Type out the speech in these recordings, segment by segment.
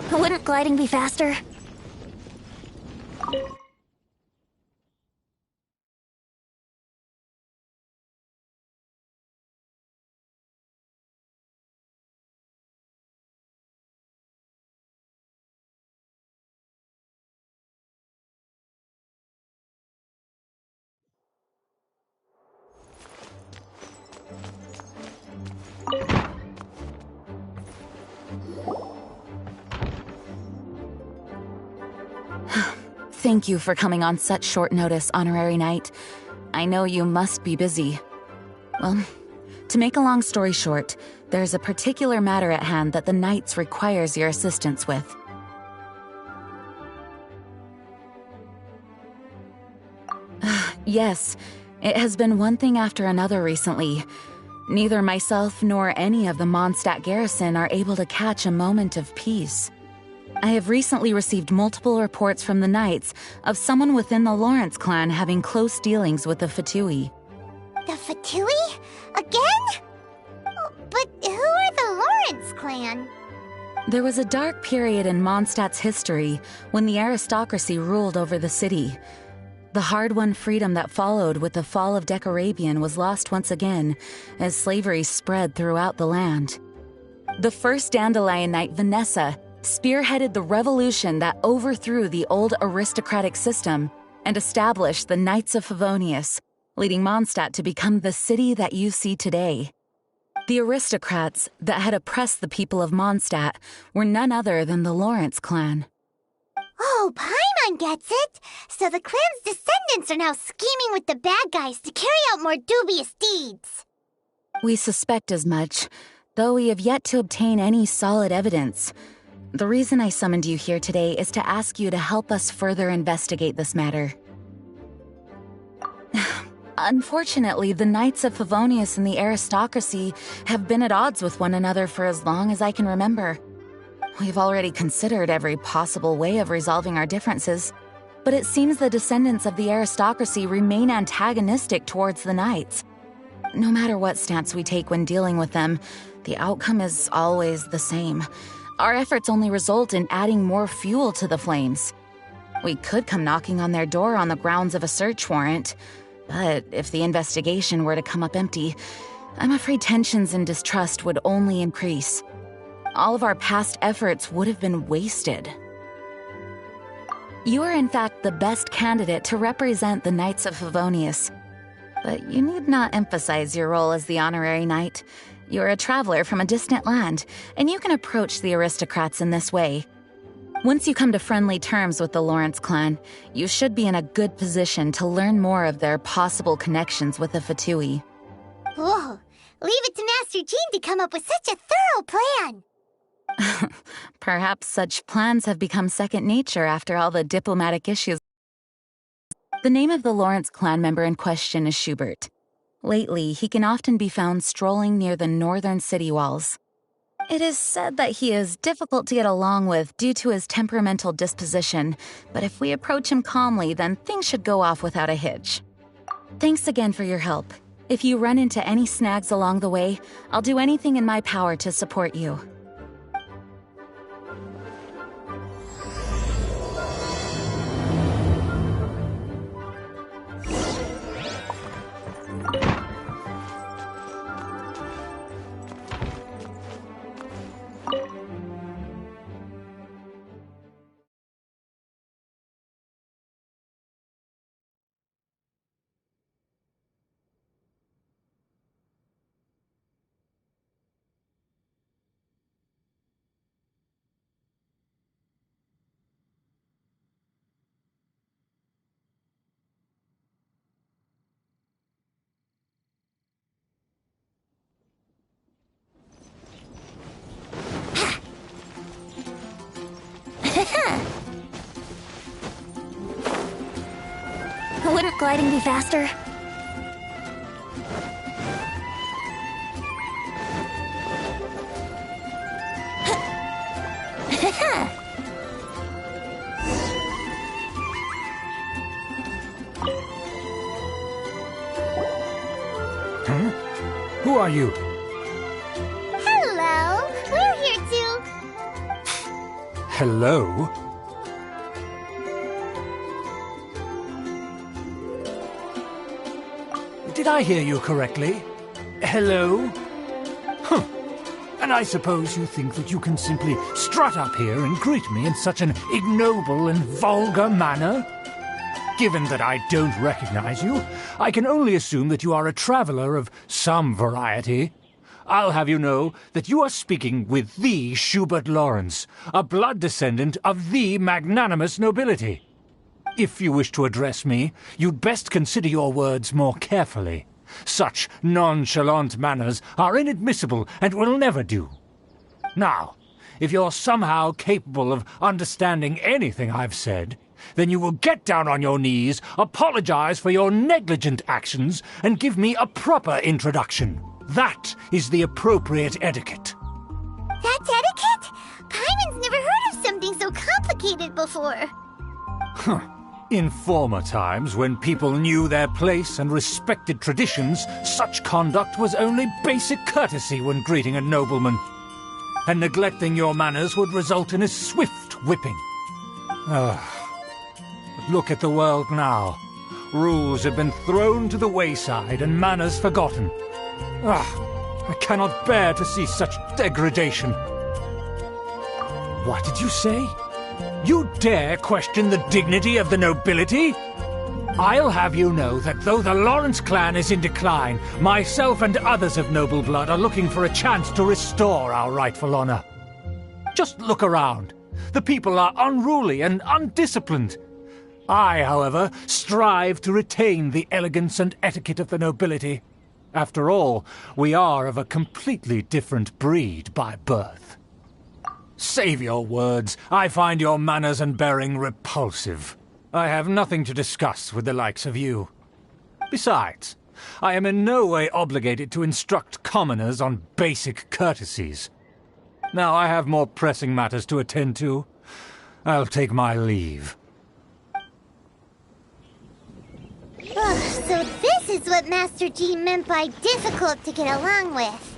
Wouldn't gliding be faster? Thank you for coming on such short notice, Honorary Knight. I know you must be busy. Well, to make a long story short, there's a particular matter at hand that the Knights requires your assistance with. Yes, it has been one thing after another recently. Neither myself nor any of the Mondstadt garrison are able to catch a moment of peace. I have recently received multiple reports from the Knights of someone within the Lawrence clan having close dealings with the Fatui. The Fatui? Again? But who are the Lawrence clan? There was a dark period in Mondstadt's history when the aristocracy ruled over the city. The hard-won freedom that followed with the fall of Decarabian was lost once again as slavery spread throughout the land. The first Dandelion Knight, Vanessa, spearheaded the revolution that overthrew the old aristocratic system and established the Knights of Favonius, leading Mondstadt to become the city that you see today. The aristocrats that had oppressed the people of Mondstadt were none other than the Lawrence clan. Oh, Paimon gets it! So the clan's descendants are now scheming with the bad guys to carry out more dubious deeds. We suspect as much, though we have yet to obtain any solid evidence. The reason I summoned you here today is to ask you to help us further investigate this matter. Unfortunately, the Knights of Favonius and the aristocracy have been at odds with one another for as long as I can remember. We've already considered every possible way of resolving our differences, but it seems the descendants of the aristocracy remain antagonistic towards the Knights. No matter what stance we take when dealing with them, the outcome is always the same. Our efforts only result in adding more fuel to the flames. We could come knocking on their door on the grounds of a search warrant, but if the investigation were to come up empty, I'm afraid tensions and distrust would only increase. All of our past efforts would have been wasted. You are in fact the best candidate to represent the Knights of Favonius, but you need not emphasize your role as the Honorary Knight. You're a traveler from a distant land, and you can approach the aristocrats in this way. Once you come to friendly terms with the Lawrence clan, you should be in a good position to learn more of their possible connections with the Fatui. Whoa, leave it to Master Jean to come up with such a thorough plan! Perhaps such plans have become second nature after all the diplomatic issues. The name of the Lawrence clan member in question is Schubert. Lately, he can often be found strolling near the northern city walls. It is said that he is difficult to get along with due to his temperamental disposition, but if we approach him calmly, then things should go off without a hitch. Thanks again for your help. If you run into any snags along the way, I'll do anything in my power to support you. Wouldn't gliding be faster? Who are you? Hello! We're here to... Hello? Did I hear you correctly? Hello? Huh. And I suppose you think that you can simply strut up here and greet me in such an ignoble and vulgar manner? Given that I don't recognize you, I can only assume that you are a traveler of some variety. I'll have you know that you are speaking with the Schubert Lawrence, a blood descendant of the magnanimous nobility. If you wish to address me, you'd best consider your words more carefully. Such nonchalant manners are inadmissible and will never do. Now, if you're somehow capable of understanding anything I've said, then you will get down on your knees, apologize for your negligent actions, and give me a proper introduction. That is the appropriate etiquette. That's etiquette? Paimon's never heard of something so complicated before. Huh. In former times, when people knew their place and respected traditions, such conduct was only basic courtesy when greeting a nobleman. And neglecting your manners would result in a swift whipping. But look at the world now. Rules have been thrown to the wayside and manners forgotten. I cannot bear to see such degradation. What did you say? You dare question the dignity of the nobility? I'll have you know that though the Lawrence clan is in decline, myself and others of noble blood are looking for a chance to restore our rightful honor. Just look around. The people are unruly and undisciplined. I, however, strive to retain the elegance and etiquette of the nobility. After all, we are of a completely different breed by birth. Save your words. I find your manners and bearing repulsive. I have nothing to discuss with the likes of you. Besides, I am in no way obligated to instruct commoners on basic courtesies. Now I have more pressing matters to attend to. I'll take my leave. So this is what Master G meant by difficult to get along with.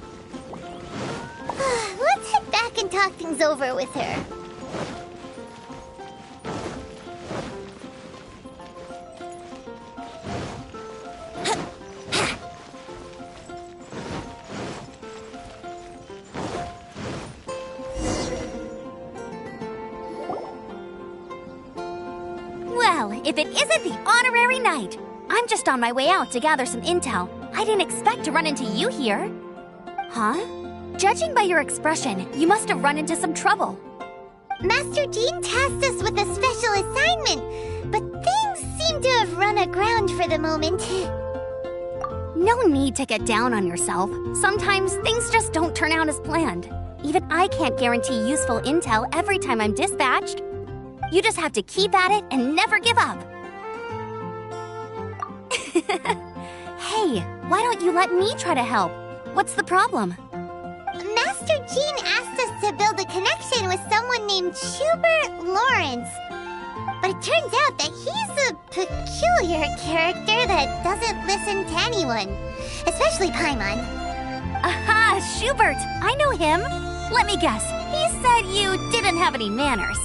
Let's head back and talk things over with her. Well, if it isn't the honorary knight! I'm just on my way out to gather some intel. I didn't expect to run into you here. Huh? Judging by your expression, you must have run into some trouble. Master Jean tasked us with a special assignment, but things seem to have run aground for the moment. No need to get down on yourself. Sometimes things just don't turn out as planned. Even I can't guarantee useful intel every time I'm dispatched. You just have to keep at it and never give up. Hey, why don't you let me try to help? What's the problem? Master Jean asked us to build a connection with someone named Schubert Lawrence. But it turns out that he's a peculiar character that doesn't listen to anyone, especially Paimon. Aha, Schubert! I know him. Let me guess, he said you didn't have any manners.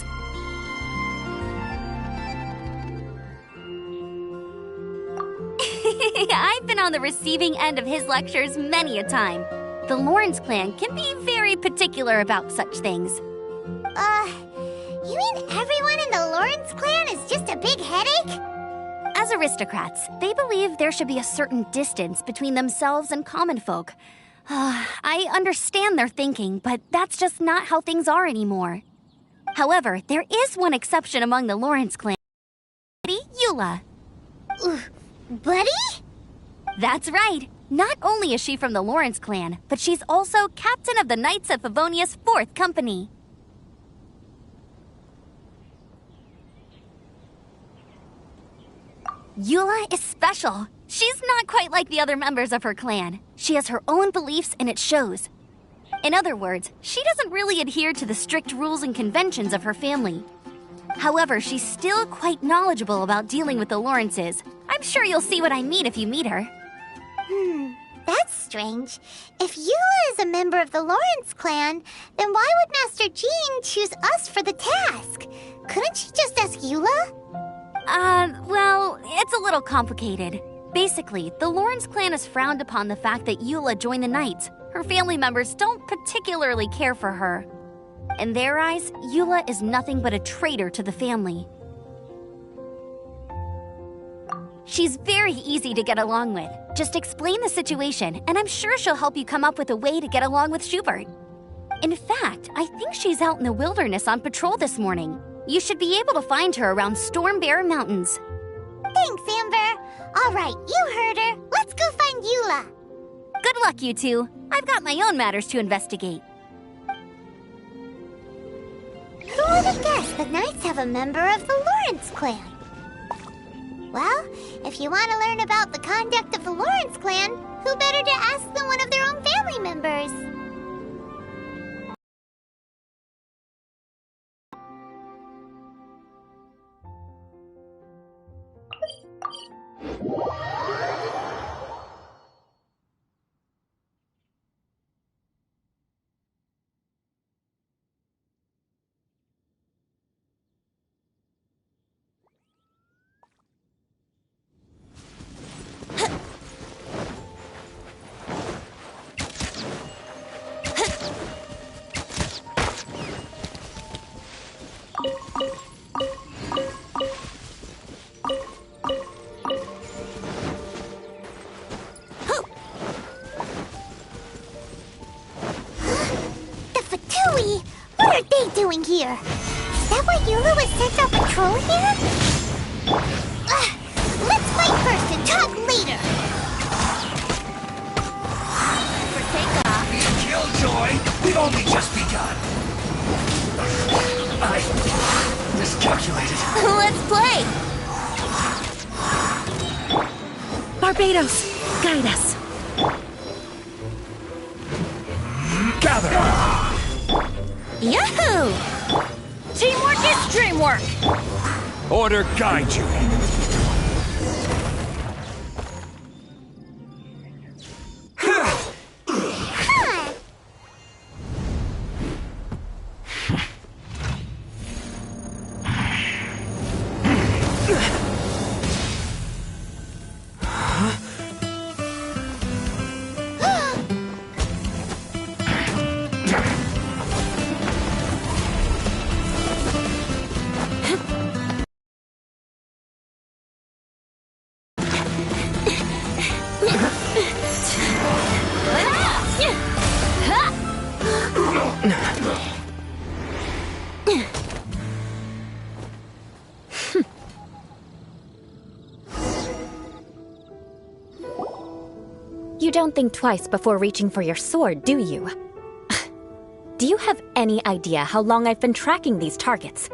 I've been on the receiving end of his lectures many a time. The Lawrence clan can be very particular about such things. You mean everyone in the Lawrence clan is just a big headache? As aristocrats, they believe there should be a certain distance between themselves and common folk. I understand their thinking, but that's just not how things are anymore. However, there is one exception among the Lawrence clan. Eula. Buddy? That's right. Not only is she from the Lawrence clan, but she's also captain of the Knights of Favonia's 4th Company. Eula is special. She's not quite like the other members of her clan. She has her own beliefs and it shows. In other words, she doesn't really adhere to the strict rules and conventions of her family. However, she's still quite knowledgeable about dealing with the Lawrences. I'm sure you'll see what I mean if you meet her. That's strange. If Eula is a member of the Lawrence clan, then why would Master Jean choose us for the task? Couldn't she just ask Eula? Well, it's a little complicated. Basically, the Lawrence clan has frowned upon the fact that Eula joined the Knights. Her family members don't particularly care for her. In their eyes, Eula is nothing but a traitor to the family. She's very easy to get along with. Just explain the situation, and I'm sure she'll help you come up with a way to get along with Schubert. In fact, I think she's out in the wilderness on patrol this morning. You should be able to find her around Storm Bear Mountains. Thanks, Amber. All right, you heard her. Let's go find Eula. Good luck, you two. I've got my own matters to investigate. Who would have guessed the Knights have a member of the Lawrence clan? Well, if you want to learn about the conduct of the Lawrence clan, who better to ask than one of their own family members? What are they doing here? Is that why Eula was sent on patrol here? Let's fight first and talk later. For takeoff. Killjoy, we've only just begun. I miscalculated. Let's play! Barbados, guide us. Gather! Yahoo! Teamwork is dreamwork! Order guide you. You don't think twice before reaching for your sword, do you? Do you have any idea how long I've been tracking these targets?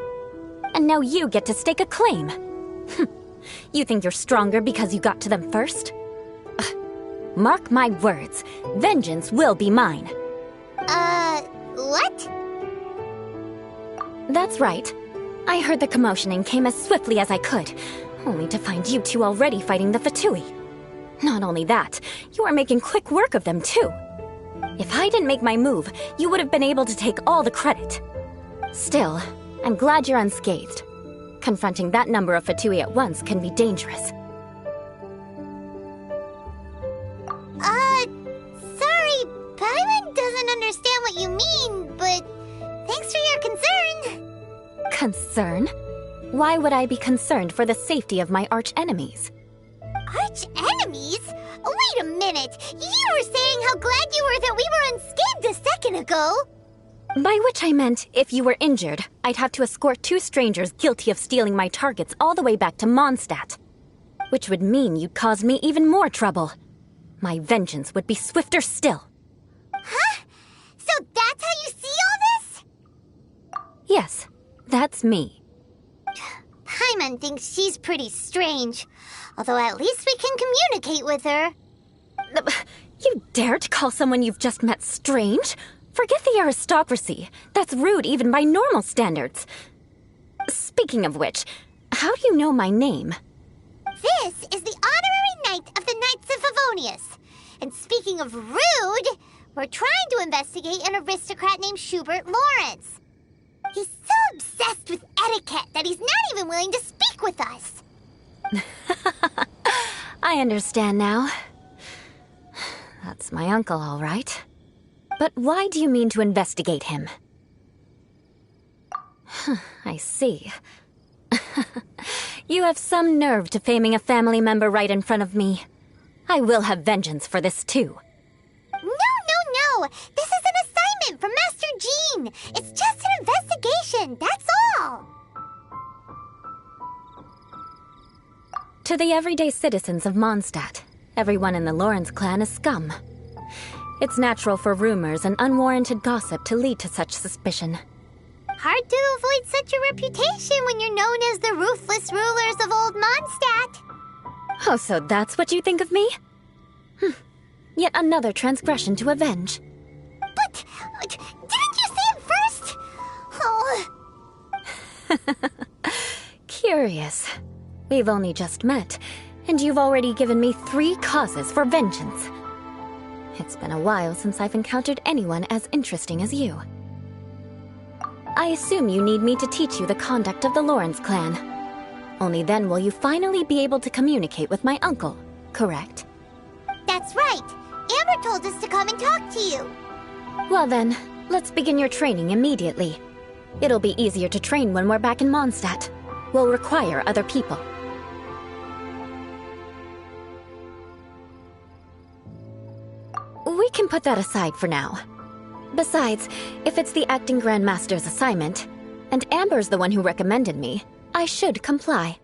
And now you get to stake a claim. You think you're stronger because you got to them first? Mark my words, vengeance will be mine. What? That's right. I heard the commotion and came as swiftly as I could, only to find you two already fighting the Fatui. Not only that, you are making quick work of them too. If I didn't make my move, you would have been able to take all the credit. Still, I'm glad you're unscathed. Confronting that number of Fatui at once can be dangerous. Sorry, Paimon doesn't understand what you mean, but thanks for your concern. Concern? Why would I be concerned for the safety of my arch-enemies? Arch-enemies? Wait a minute! You were saying how glad you were that we were unscathed a second ago! By which I meant, if you were injured, I'd have to escort two strangers guilty of stealing my targets all the way back to Mondstadt. Which would mean you'd caused me even more trouble. My vengeance would be swifter still. Huh? So that's how you see all this? Yes, that's me. Paimon thinks she's pretty strange. Although at least we can communicate with her. You dare to call someone you've just met strange? Forget the aristocracy. That's rude even by normal standards. Speaking of which, how do you know my name? This is the honorary knight of the Knights of Favonius. And speaking of rude, we're trying to investigate an aristocrat named Schubert Lawrence. He's so obsessed with etiquette that he's not even willing to speak with us. I understand now. That's my uncle, all right. But why do you mean to investigate him? I see. You have some nerve to faming a family member right in front of me. I will have vengeance for this too. No. This is an assignment from Master Jean. It's just an investigation, that's all. To the everyday citizens of Mondstadt, everyone in the Lawrence clan is scum. It's natural for rumors and unwarranted gossip to lead to such suspicion. Hard to avoid such a reputation when you're known as the ruthless rulers of Old Mondstadt. Oh, so that's what you think of me? Yet another transgression to avenge. But didn't you say it first? Oh. Curious. We've only just met, and you've already given me 3 causes for vengeance. It's been a while since I've encountered anyone as interesting as you. I assume you need me to teach you the conduct of the Lawrence clan. Only then will you finally be able to communicate with my uncle, correct? That's right. Amber told us to come and talk to you. Well then, let's begin your training immediately. It'll be easier to train when we're back in Mondstadt. We'll require other people. We can put that aside for now. Besides, if it's the acting Grandmaster's assignment, and Amber's the one who recommended me, I should comply.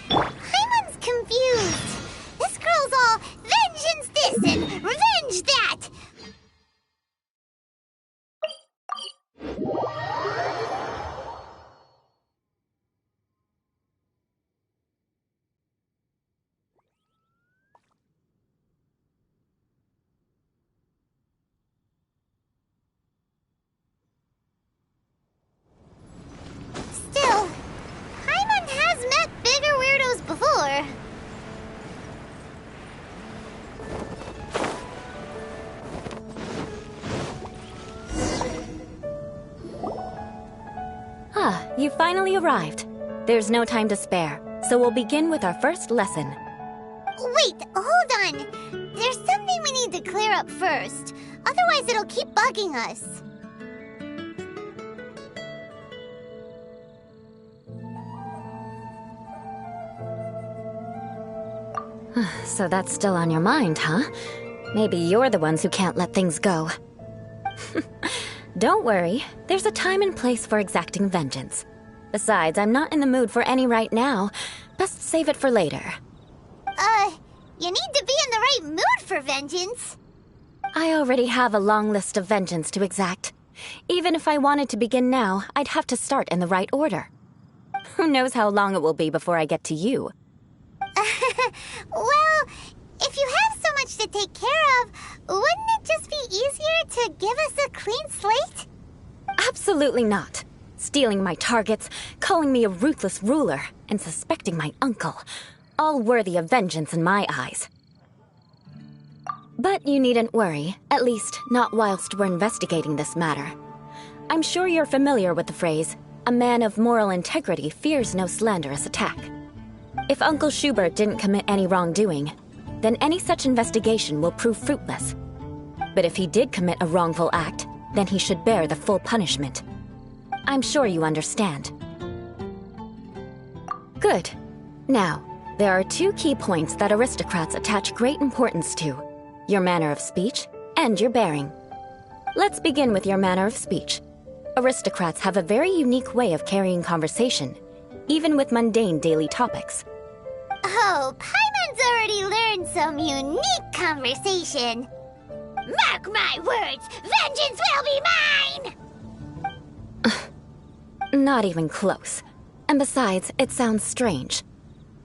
Hyman's confused. This girl's all vengeance this and revenge that. Still, Hyman has met bigger weirdos before. You finally arrived. There's no time to spare, so we'll begin with our first lesson. Wait, hold on. There's something we need to clear up first. Otherwise, it'll keep bugging us. So that's still on your mind, huh? Maybe you're the ones who can't let things go. Don't worry, there's a time and place for exacting vengeance. Besides, I'm not in the mood for any right now. Best save it for later. You need to be in the right mood for vengeance. I already have a long list of vengeance to exact. Even if I wanted to begin now, I'd have to start in the right order. Who knows how long it will be before I get to you? Well, if you have so much to take care of, wouldn't it just be easier to give us a clean slate? Absolutely not. Stealing my targets, calling me a ruthless ruler, and suspecting my uncle. All worthy of vengeance in my eyes. But you needn't worry, at least not whilst we're investigating this matter. I'm sure you're familiar with the phrase, a man of moral integrity fears no slanderous attack. If Uncle Schubert didn't commit any wrongdoing, then any such investigation will prove fruitless. But if he did commit a wrongful act, then he should bear the full punishment. I'm sure you understand. Good. Now, there are 2 key points that aristocrats attach great importance to: your manner of speech and your bearing. Let's begin with your manner of speech. Aristocrats have a very unique way of carrying conversation, even with mundane daily topics. Oh, Paimon's already learned some unique conversation. Mark my words, vengeance will be mine! Not even close. And besides, it sounds strange.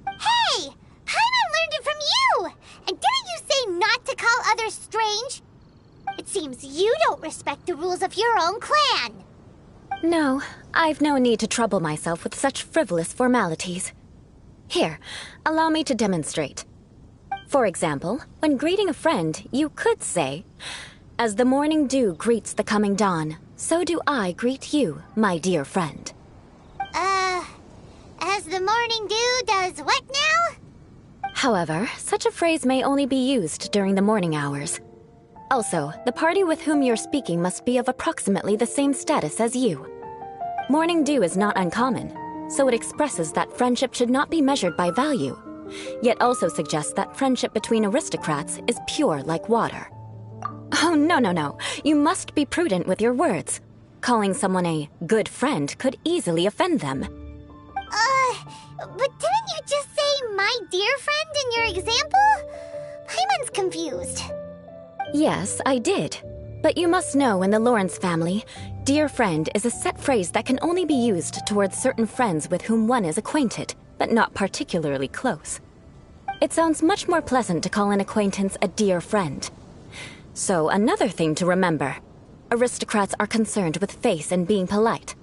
Hey! Paimon learned it from you! And didn't you say not to call others strange? It seems you don't respect the rules of your own clan. No, I've no need to trouble myself with such frivolous formalities. Here, allow me to demonstrate. For example, when greeting a friend, you could say, "As the morning dew greets the coming dawn, so do I greet you, my dear friend." As the morning dew does what now? However, such a phrase may only be used during the morning hours. Also, the party with whom you're speaking must be of approximately the same status as you. Morning dew is not uncommon, so it expresses that friendship should not be measured by value, yet also suggests that friendship between aristocrats is pure like water. Oh, no. You must be prudent with your words. Calling someone a good friend could easily offend them. But didn't you just say "my dear friend" in your example? Paimon's confused. Yes, I did. But you must know in the Lawrence family, dear friend is a set phrase that can only be used towards certain friends with whom one is acquainted, but not particularly close. It sounds much more pleasant to call an acquaintance a dear friend. So another thing to remember, aristocrats are concerned with face and being polite.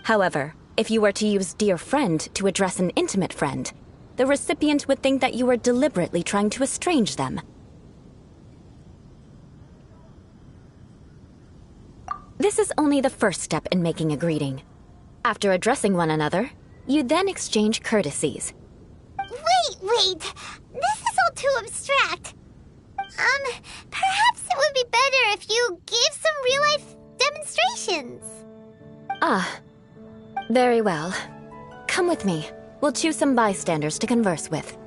However, if you were to use dear friend to address an intimate friend, the recipient would think that you were deliberately trying to estrange them. This is only the first step in making a greeting. After addressing one another, you then exchange courtesies. Wait. This is all too abstract. Perhaps it would be better if you gave some real-life demonstrations. Very well. Come with me. We'll choose some bystanders to converse with.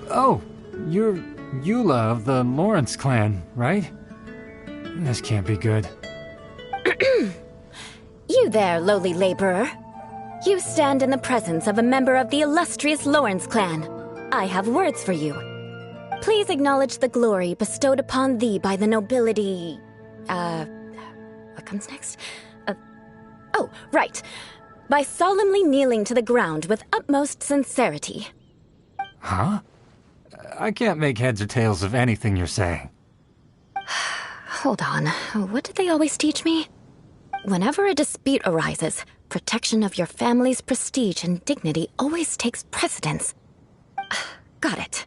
Oh, you're Eula of the Lawrence clan, right? This can't be good. You there, lowly laborer. You stand in the presence of a member of the illustrious Lawrence clan. I have words for you. Please acknowledge the glory bestowed upon thee by the nobility... What comes next? Oh, right. By solemnly kneeling to the ground with utmost sincerity. Huh? I can't make heads or tails of anything you're saying. Hold on. What did they always teach me? Whenever a dispute arises, protection of your family's prestige and dignity always takes precedence. Got it.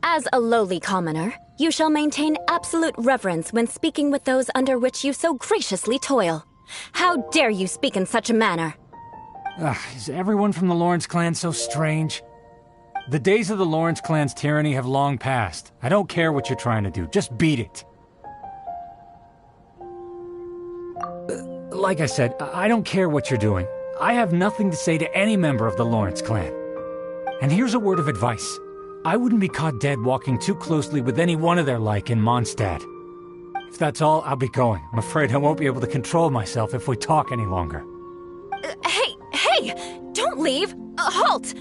As a lowly commoner, you shall maintain absolute reverence when speaking with those under which you so graciously toil. How dare you speak in such a manner? Is everyone from the Lawrence clan so strange? The days of the Lawrence clan's tyranny have long passed. I don't care what you're trying to do, just beat it. Like I said, I don't care what you're doing. I have nothing to say to any member of the Lawrence clan. And here's a word of advice. I wouldn't be caught dead walking too closely with any one of their like in Mondstadt. If that's all, I'll be going. I'm afraid I won't be able to control myself if we talk any longer. Hey! Don't leave! Halt!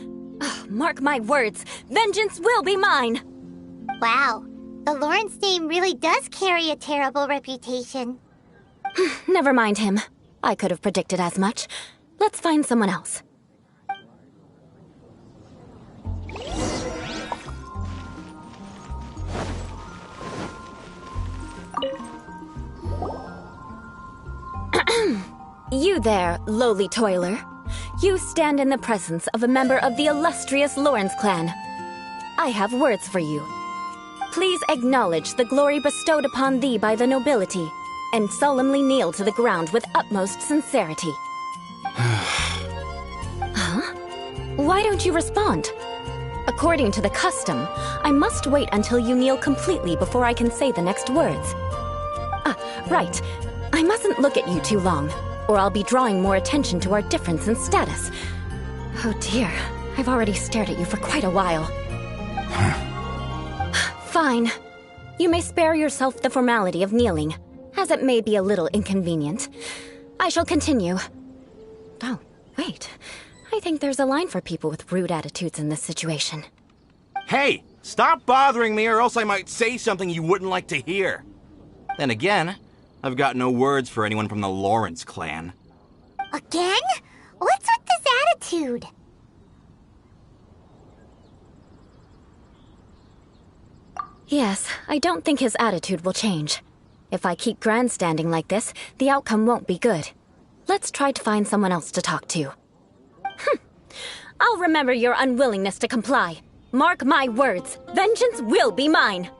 Mark my words, vengeance will be mine! Wow, the Lawrence name really does carry a terrible reputation. Never mind him. I could have predicted as much. Let's find someone else. You there, lowly toiler. You stand in the presence of a member of the illustrious Lawrence clan. I have words for you. Please acknowledge the glory bestowed upon thee by the nobility, and solemnly kneel to the ground with utmost sincerity. Huh? Why don't you respond? According to the custom, I must wait until you kneel completely before I can say the next words. Right. I mustn't look at you too long, or I'll be drawing more attention to our difference in status. Oh dear, I've already stared at you for quite a while. Fine. You may spare yourself the formality of kneeling, as it may be a little inconvenient. I shall continue. Oh, wait. I think there's a line for people with rude attitudes in this situation. Hey! Stop bothering me or else I might say something you wouldn't like to hear. Then again, I've got no words for anyone from the Lawrence clan. Again? What's with this attitude? Yes, I don't think his attitude will change. If I keep grandstanding like this, the outcome won't be good. Let's try to find someone else to talk to. I'll remember your unwillingness to comply. Mark my words, vengeance will be mine.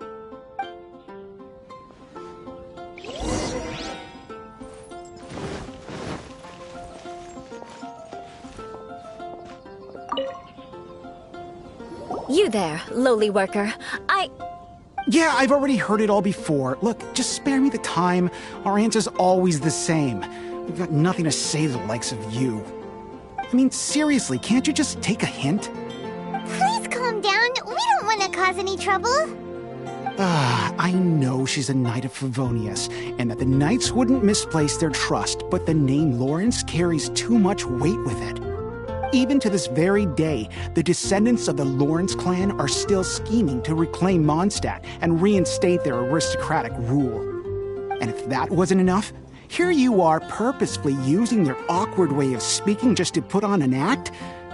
You there, lowly worker. Yeah, I've already heard it all before. Look, just spare me the time. Our answer's always the same. We've got nothing to say to the likes of you. I mean, seriously, can't you just take a hint? Please calm down. We don't want to cause any trouble. I know she's a Knight of Favonius, and that the Knights wouldn't misplace their trust, but the name Lawrence carries too much weight with it. Even to this very day, the descendants of the Lawrence clan are still scheming to reclaim Mondstadt and reinstate their aristocratic rule. And if that wasn't enough, here you are purposefully using their awkward way of speaking just to put on an act?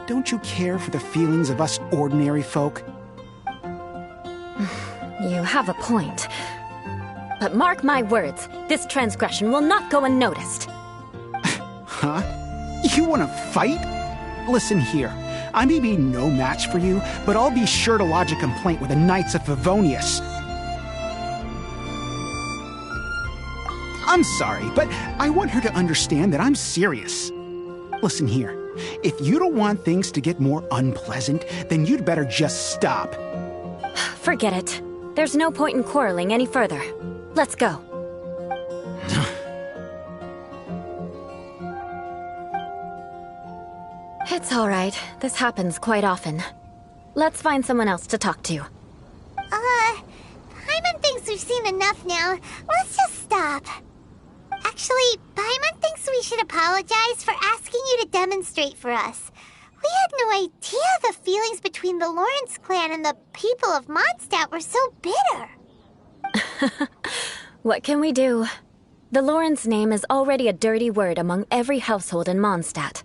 Don't you care for the feelings of us ordinary folk? You have a point. But mark my words, this transgression will not go unnoticed. Huh? You want to fight? Listen here, I may be no match for you, but I'll be sure to lodge a complaint with the Knights of Favonius. I'm sorry, but I want her to understand that I'm serious. Listen here, if you don't want things to get more unpleasant, then you'd better just stop. Forget it. There's no point in quarreling any further. Let's go. It's all right. This happens quite often. Let's find someone else to talk to. Paimon thinks we've seen enough now. Let's just stop. Actually, Paimon thinks we should apologize for asking you to demonstrate for us. We had no idea the feelings between the Lawrence clan and the people of Mondstadt were so bitter. What can we do? The Lawrence name is already a dirty word among every household in Mondstadt.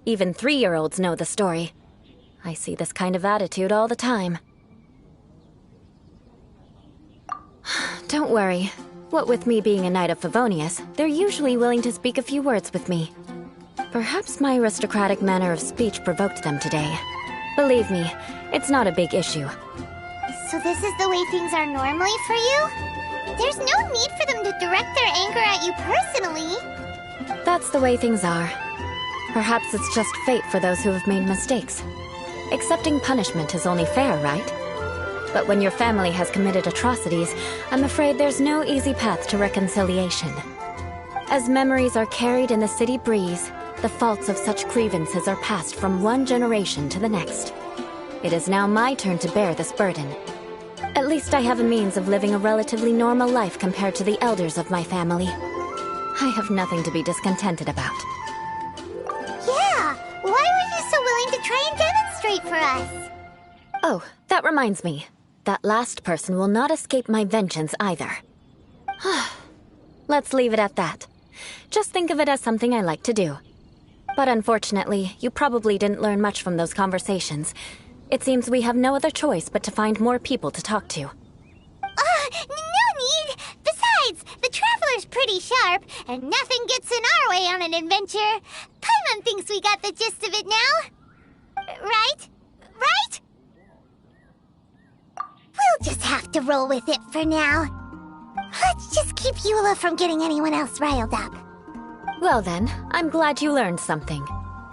Even 3-year-olds know the story. I see this kind of attitude all the time. Don't worry. What with me being a Knight of Favonius, they're usually willing to speak a few words with me. Perhaps my aristocratic manner of speech provoked them today. Believe me, it's not a big issue. So this is the way things are normally for you? There's no need for them to direct their anger at you personally. That's the way things are. Perhaps it's just fate for those who have made mistakes. Accepting punishment is only fair, right? But when your family has committed atrocities, I'm afraid there's no easy path to reconciliation. As memories are carried in the city breeze, the faults of such grievances are passed from one generation to the next. It is now my turn to bear this burden. At least I have a means of living a relatively normal life compared to the elders of my family. I have nothing to be discontented about. Yeah, why were you so willing to try and demonstrate for us? Oh, that reminds me. That last person will not escape my vengeance either. Let's leave it at that. Just think of it as something I like to do. But unfortunately, you probably didn't learn much from those conversations. It seems we have no other choice but to find more people to talk to. No need! Besides, the Traveler's pretty sharp, and nothing gets in our way on an adventure. Paimon thinks we got the gist of it now. Right? Right? We'll just have to roll with it for now. Let's just keep Eula from getting anyone else riled up. Well then, I'm glad you learned something.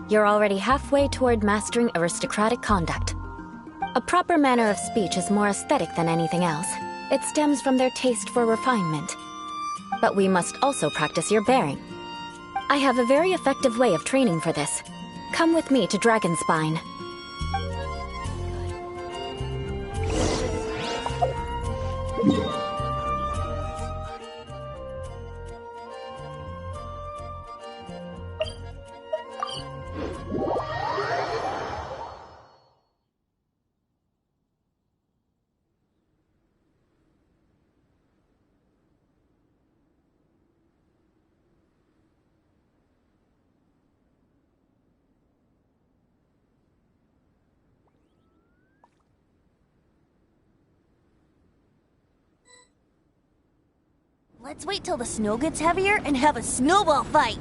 You're already halfway toward mastering aristocratic conduct. A proper manner of speech is more aesthetic than anything else. It stems from their taste for refinement. But we must also practice your bearing. I have a very effective way of training for this. Come with me to Dragonspine. Let's wait till the snow gets heavier and have a snowball fight.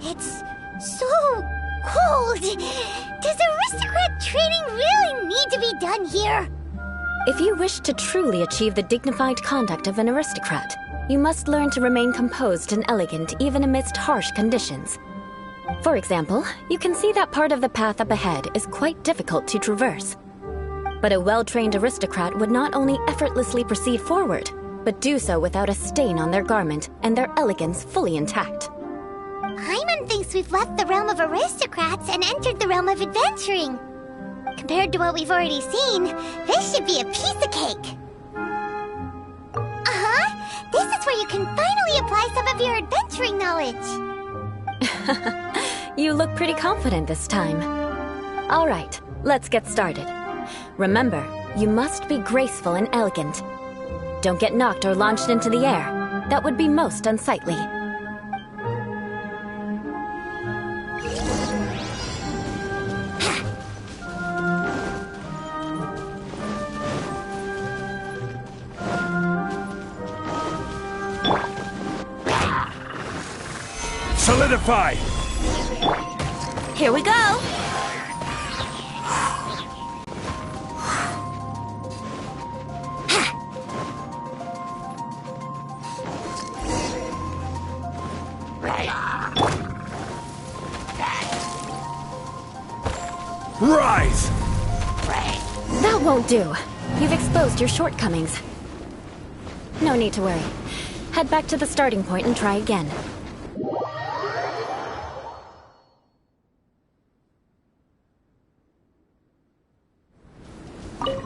It's so cold. Does aristocrat training really need to be done here? If you wish to truly achieve the dignified conduct of an aristocrat, you must learn to remain composed and elegant even amidst harsh conditions. For example, you can see that part of the path up ahead is quite difficult to traverse. But a well-trained aristocrat would not only effortlessly proceed forward, but do so without a stain on their garment and their elegance fully intact. Hyman thinks we've left the realm of aristocrats and entered the realm of adventuring. Compared to what we've already seen, this should be a piece of cake. Uh-huh. This is where you can finally apply some of your adventuring knowledge. You look pretty confident this time. All right, let's get started. Remember, you must be graceful and elegant. Don't get knocked or launched into the air. That would be most unsightly. Solidify! Here we go! Rise! That won't do. You've exposed your shortcomings. No need to worry. Head back to the starting point and try again.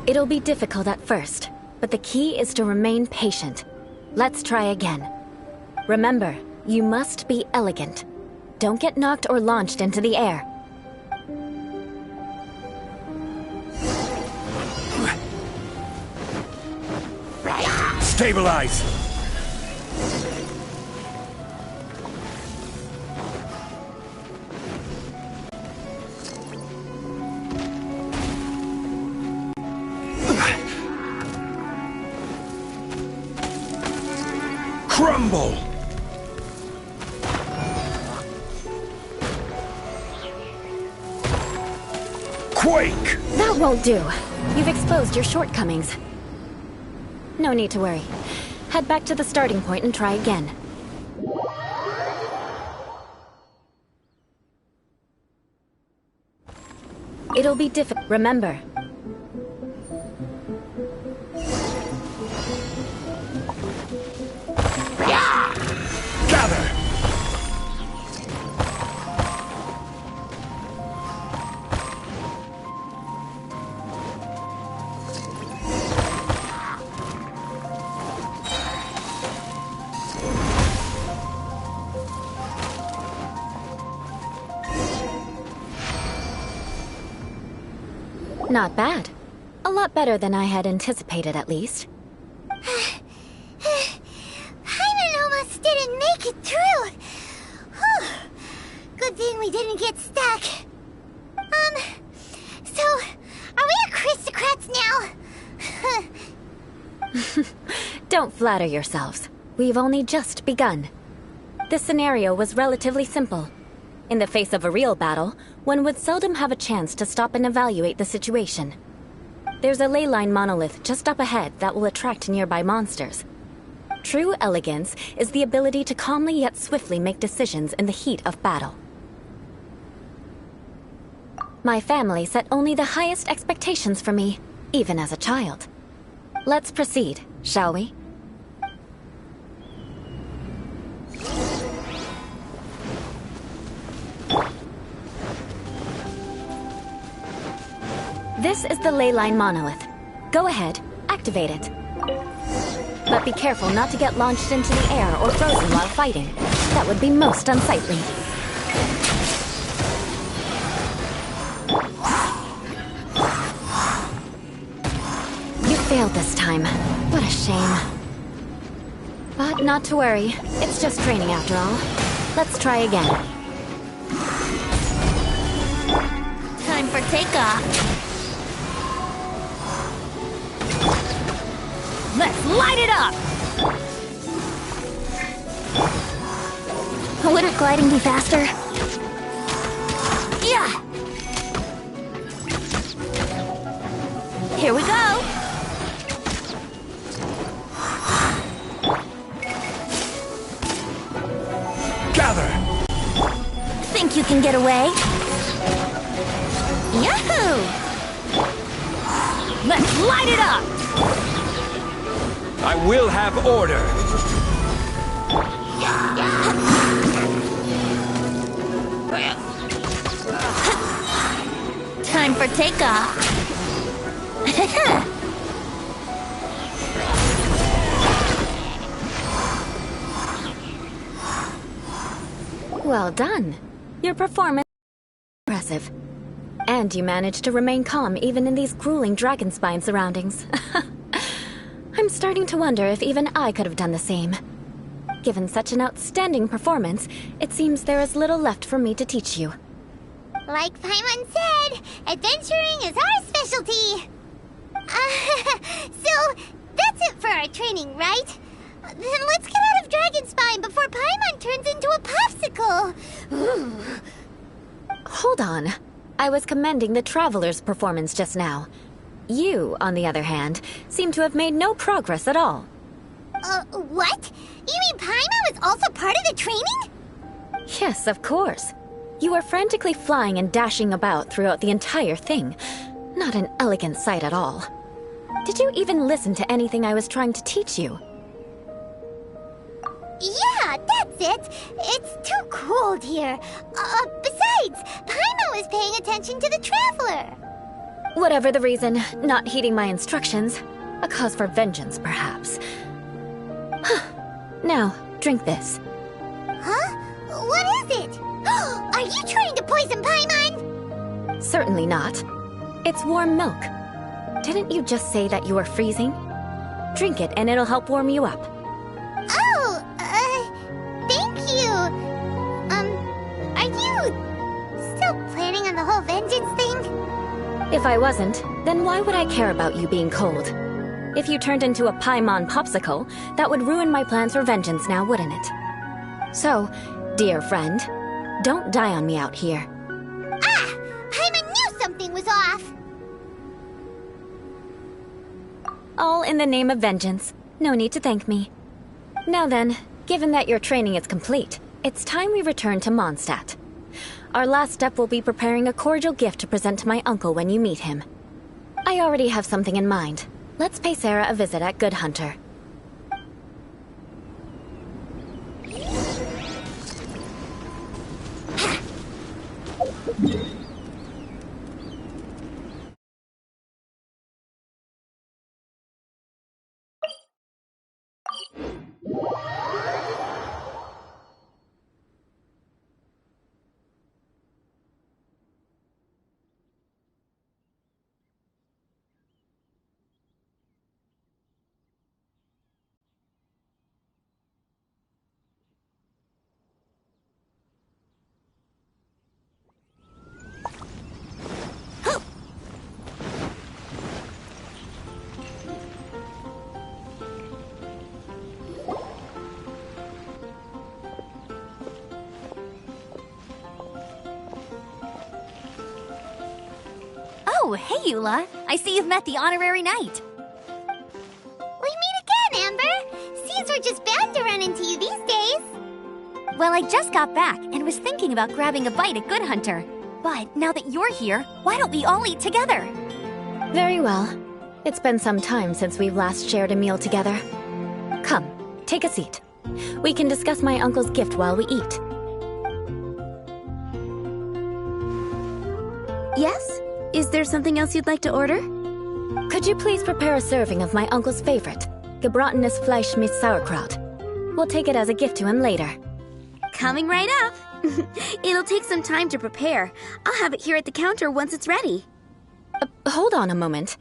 It'll be difficult at first, but the key is to remain patient. Let's try again. Remember, you must be elegant. Don't get knocked or launched into the air. Stabilize! Crumble! Quake! That won't do. You've exposed your shortcomings. No need to worry. Head back to the starting point and try again. It'll be difficult. Remember, Gather! not bad. A lot better than I had anticipated, at least. Hyman almost didn't make it through. Whew. Good thing we didn't get stuck. So, are we aristocrats now? Don't flatter yourselves. We've only just begun. This scenario was relatively simple. In the face of a real battle, one would seldom have a chance to stop and evaluate the situation. There's a ley line monolith just up ahead that will attract nearby monsters. True elegance is the ability to calmly yet swiftly make decisions in the heat of battle. My family set only the highest expectations for me, even as a child. Let's proceed, shall we? This is the ley line monolith. Go ahead, activate it. But be careful not to get launched into the air or frozen while fighting. That would be most unsightly. failed this time. What a shame. But not to worry. It's just training after all. Let's try again. Time for takeoff. Let's light it up! Wouldn't gliding be faster? Yeah! Here we go! Gather! Think you can get away? Yahoo! Let's light it up! I will have order. Time for takeoff. Well done. Your performance is impressive. And you managed to remain calm even in these grueling dragon spine surroundings. I'm starting to wonder if even I could have done the same. Given such an outstanding performance, it seems there is little left for me to teach you. Like Paimon said, adventuring is our specialty. So, that's it for our training, right? Then let's get out of Dragon Spine before Paimon turns into a popsicle. Hold on. I was commending the Traveler's performance just now. You, on the other hand, seem to have made no progress at all. What? You mean Paimon was also part of the training? Yes, of course. You were frantically flying and dashing about throughout the entire thing. Not an elegant sight at all. Did you even listen to anything I was trying to teach you? Yeah, that's it. It's too cold here. Besides, Paimon was paying attention to the Traveler. Whatever the reason, not heeding my instructions. A cause for vengeance, perhaps. Now, drink this. Huh? What is it? Are you trying to poison Paimon? Certainly not. It's warm milk. Didn't you just say that you were freezing? Drink it and it'll help warm you up. Oh, thank you. Are you still planning on the whole vengeance thing? If I wasn't, then why would I care about you being cold? If you turned into a Paimon popsicle, that would ruin my plans for vengeance now, wouldn't it? So, dear friend, don't die on me out here. Ah! Paimon knew something was off! All in the name of vengeance. No need to thank me. Now then, given that your training is complete, it's time we return to Mondstadt. Our last step will be preparing a cordial gift to present to my uncle when you meet him. I already have something in mind. Let's pay Sarah a visit at Good Hunter. Oh, hey, Eula. I see you've met the honorary knight. We meet again, Amber! Seems we're just bound to run into you these days. Well, I just got back and was thinking about grabbing a bite at Good Hunter. But now that you're here, why don't we all eat together? Very well. It's been some time since we've last shared a meal together. Come, take a seat. We can discuss my uncle's gift while we eat. Yes? Is there something else you'd like to order? Could you please prepare a serving of my uncle's favorite, gebrattenes Fleisch mit Sauerkraut? We'll take it as a gift to him later. Coming right up. It'll take some time to prepare. I'll have it here at the counter once it's ready. Hold on a moment.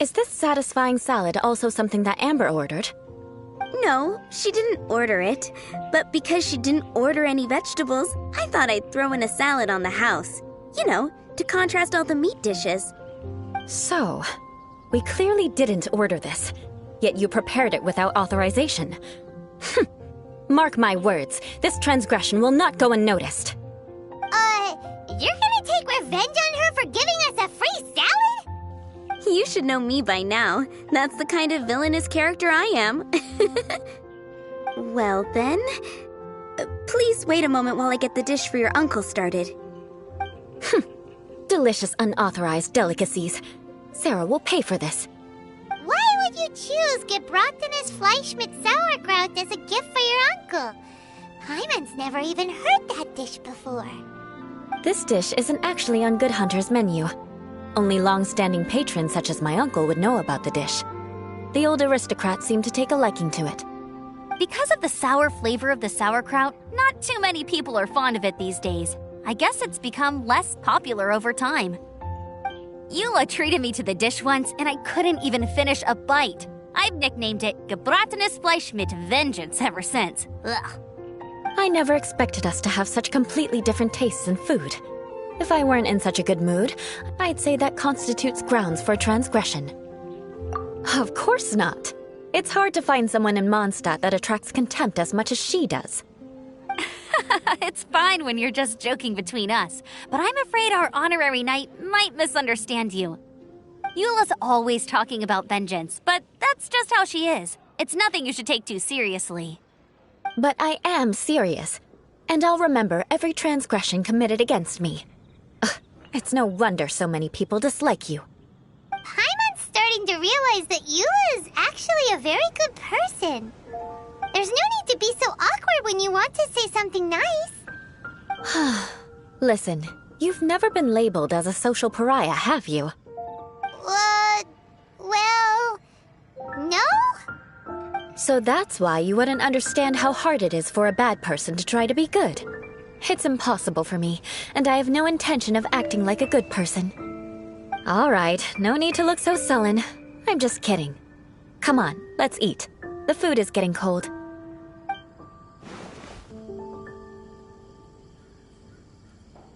Is this satisfying salad also something that Amber ordered? No, she didn't order it. But because she didn't order any vegetables, I thought I'd throw in a salad on the house. You know, to contrast all the meat dishes. So, we clearly didn't order this, yet you prepared it without authorization. Mark my words, this transgression will not go unnoticed. You're gonna take revenge on her for giving us a free salad? You should know me by now. That's the kind of villainous character I am. Well then, please wait a moment while I get the dish for your uncle started. Delicious unauthorized delicacies. Sarah will pay for this. Why would you choose gebratenes Fleisch mit Sauerkraut as a gift for your uncle? Paimon's never even heard that dish before. This dish isn't actually on Good Hunter's menu. Only long-standing patrons such as my uncle would know about the dish. The old aristocrat seemed to take a liking to it. Because of the sour flavor of the sauerkraut, not too many people are fond of it these days. I guess it's become less popular over time. Eula treated me to the dish once, and I couldn't even finish a bite. I've nicknamed it gebratenes Fleisch mit Vengeance ever since. Ugh. I never expected us to have such completely different tastes in food. If I weren't in such a good mood, I'd say that constitutes grounds for transgression. Of course not. It's hard to find someone in Mondstadt that attracts contempt as much as she does. It's fine when you're just joking between us, but I'm afraid our honorary knight might misunderstand you. Eula's always talking about vengeance, but that's just how she is. It's nothing you should take too seriously. But I am serious, and I'll remember every transgression committed against me. Ugh, it's no wonder so many people dislike you. Paimon's starting to realize that Eula is actually a very good person. There's no need to be so awkward when you want to say something nice. Listen, you've never been labeled as a social pariah, have you? Well, no? So that's why you wouldn't understand how hard it is for a bad person to try to be good. It's impossible for me, and I have no intention of acting like a good person. All right, no need to look so sullen. I'm just kidding. Come on, let's eat. The food is getting cold.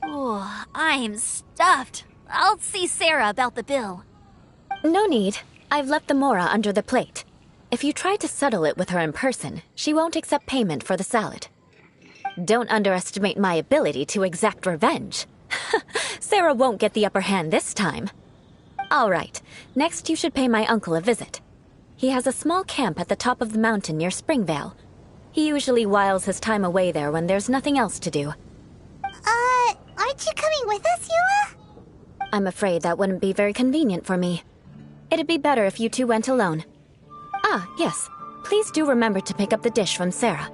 Oh, I'm stuffed. I'll see Sarah about the bill. No need. I've left the mora under the plate. If you try to settle it with her in person, she won't accept payment for the salad. Don't underestimate my ability to exact revenge. Sarah won't get the upper hand this time. All right, next you should pay my uncle a visit. He has a small camp at the top of the mountain near Springvale. He usually whiles his time away there when there's nothing else to do. Aren't you coming with us, Eula? I'm afraid that wouldn't be very convenient for me. It'd be better if you two went alone. Ah, yes. Please do remember to pick up the dish from Sarah.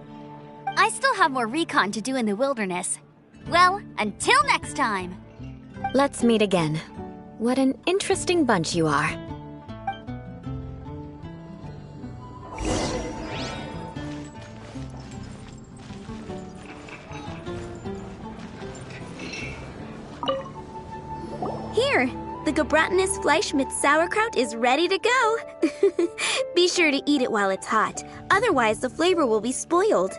I still have more recon to do in the wilderness. Well, until next time. Let's meet again. What an interesting bunch you are. Here, the gebratenes Fleisch mit Sauerkraut is ready to go. Be sure to eat it while it's hot, otherwise the flavor will be spoiled.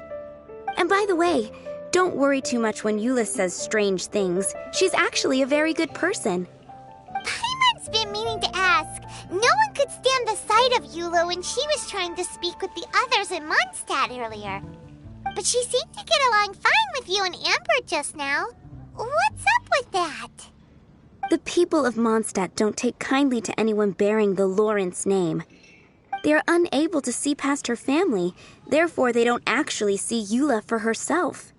And by the way, don't worry too much when Eula says strange things. She's actually a very good person. Paimon's been meaning to ask. No one could stand the sight of Eula when she was trying to speak with the others in Mondstadt earlier. But she seemed to get along fine with you and Amber just now. What's up with that? The people of Mondstadt don't take kindly to anyone bearing the Lawrence name. They are unable to see past her family, therefore they don't actually see Eula for herself.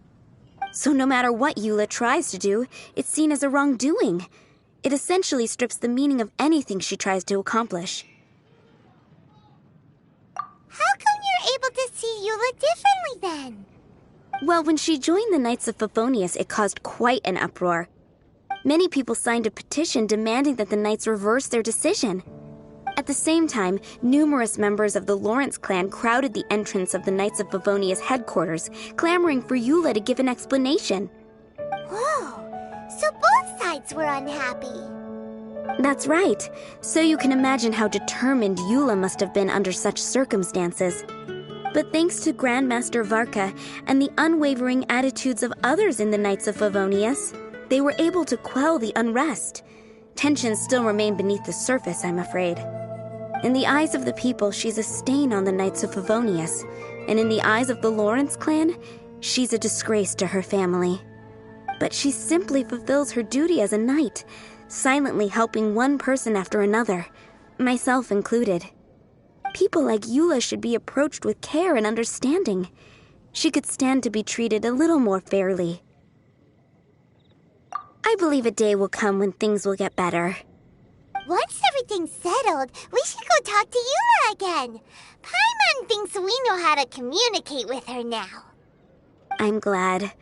So no matter what Eula tries to do, it's seen as a wrongdoing. It essentially strips the meaning of anything she tries to accomplish. How come you're able to see Eula differently then? Well, when she joined the Knights of Favonius, it caused quite an uproar. Many people signed a petition demanding that the Knights reverse their decision. At the same time, numerous members of the Lawrence clan crowded the entrance of the Knights of Favonius headquarters, clamoring for Eula to give an explanation. Whoa, so both sides were unhappy. That's right. So you can imagine how determined Eula must have been under such circumstances. But thanks to Grandmaster Varka and the unwavering attitudes of others in the Knights of Favonius, they were able to quell the unrest. Tensions still remain beneath the surface, I'm afraid. In the eyes of the people, she's a stain on the Knights of Favonius, and in the eyes of the Lawrence clan, she's a disgrace to her family. But she simply fulfills her duty as a knight, silently helping one person after another, myself included. People like Eula should be approached with care and understanding. She could stand to be treated a little more fairly. I believe a day will come when things will get better. Once everything's settled, we should go talk to Eula again. Paimon thinks we know how to communicate with her now. I'm glad.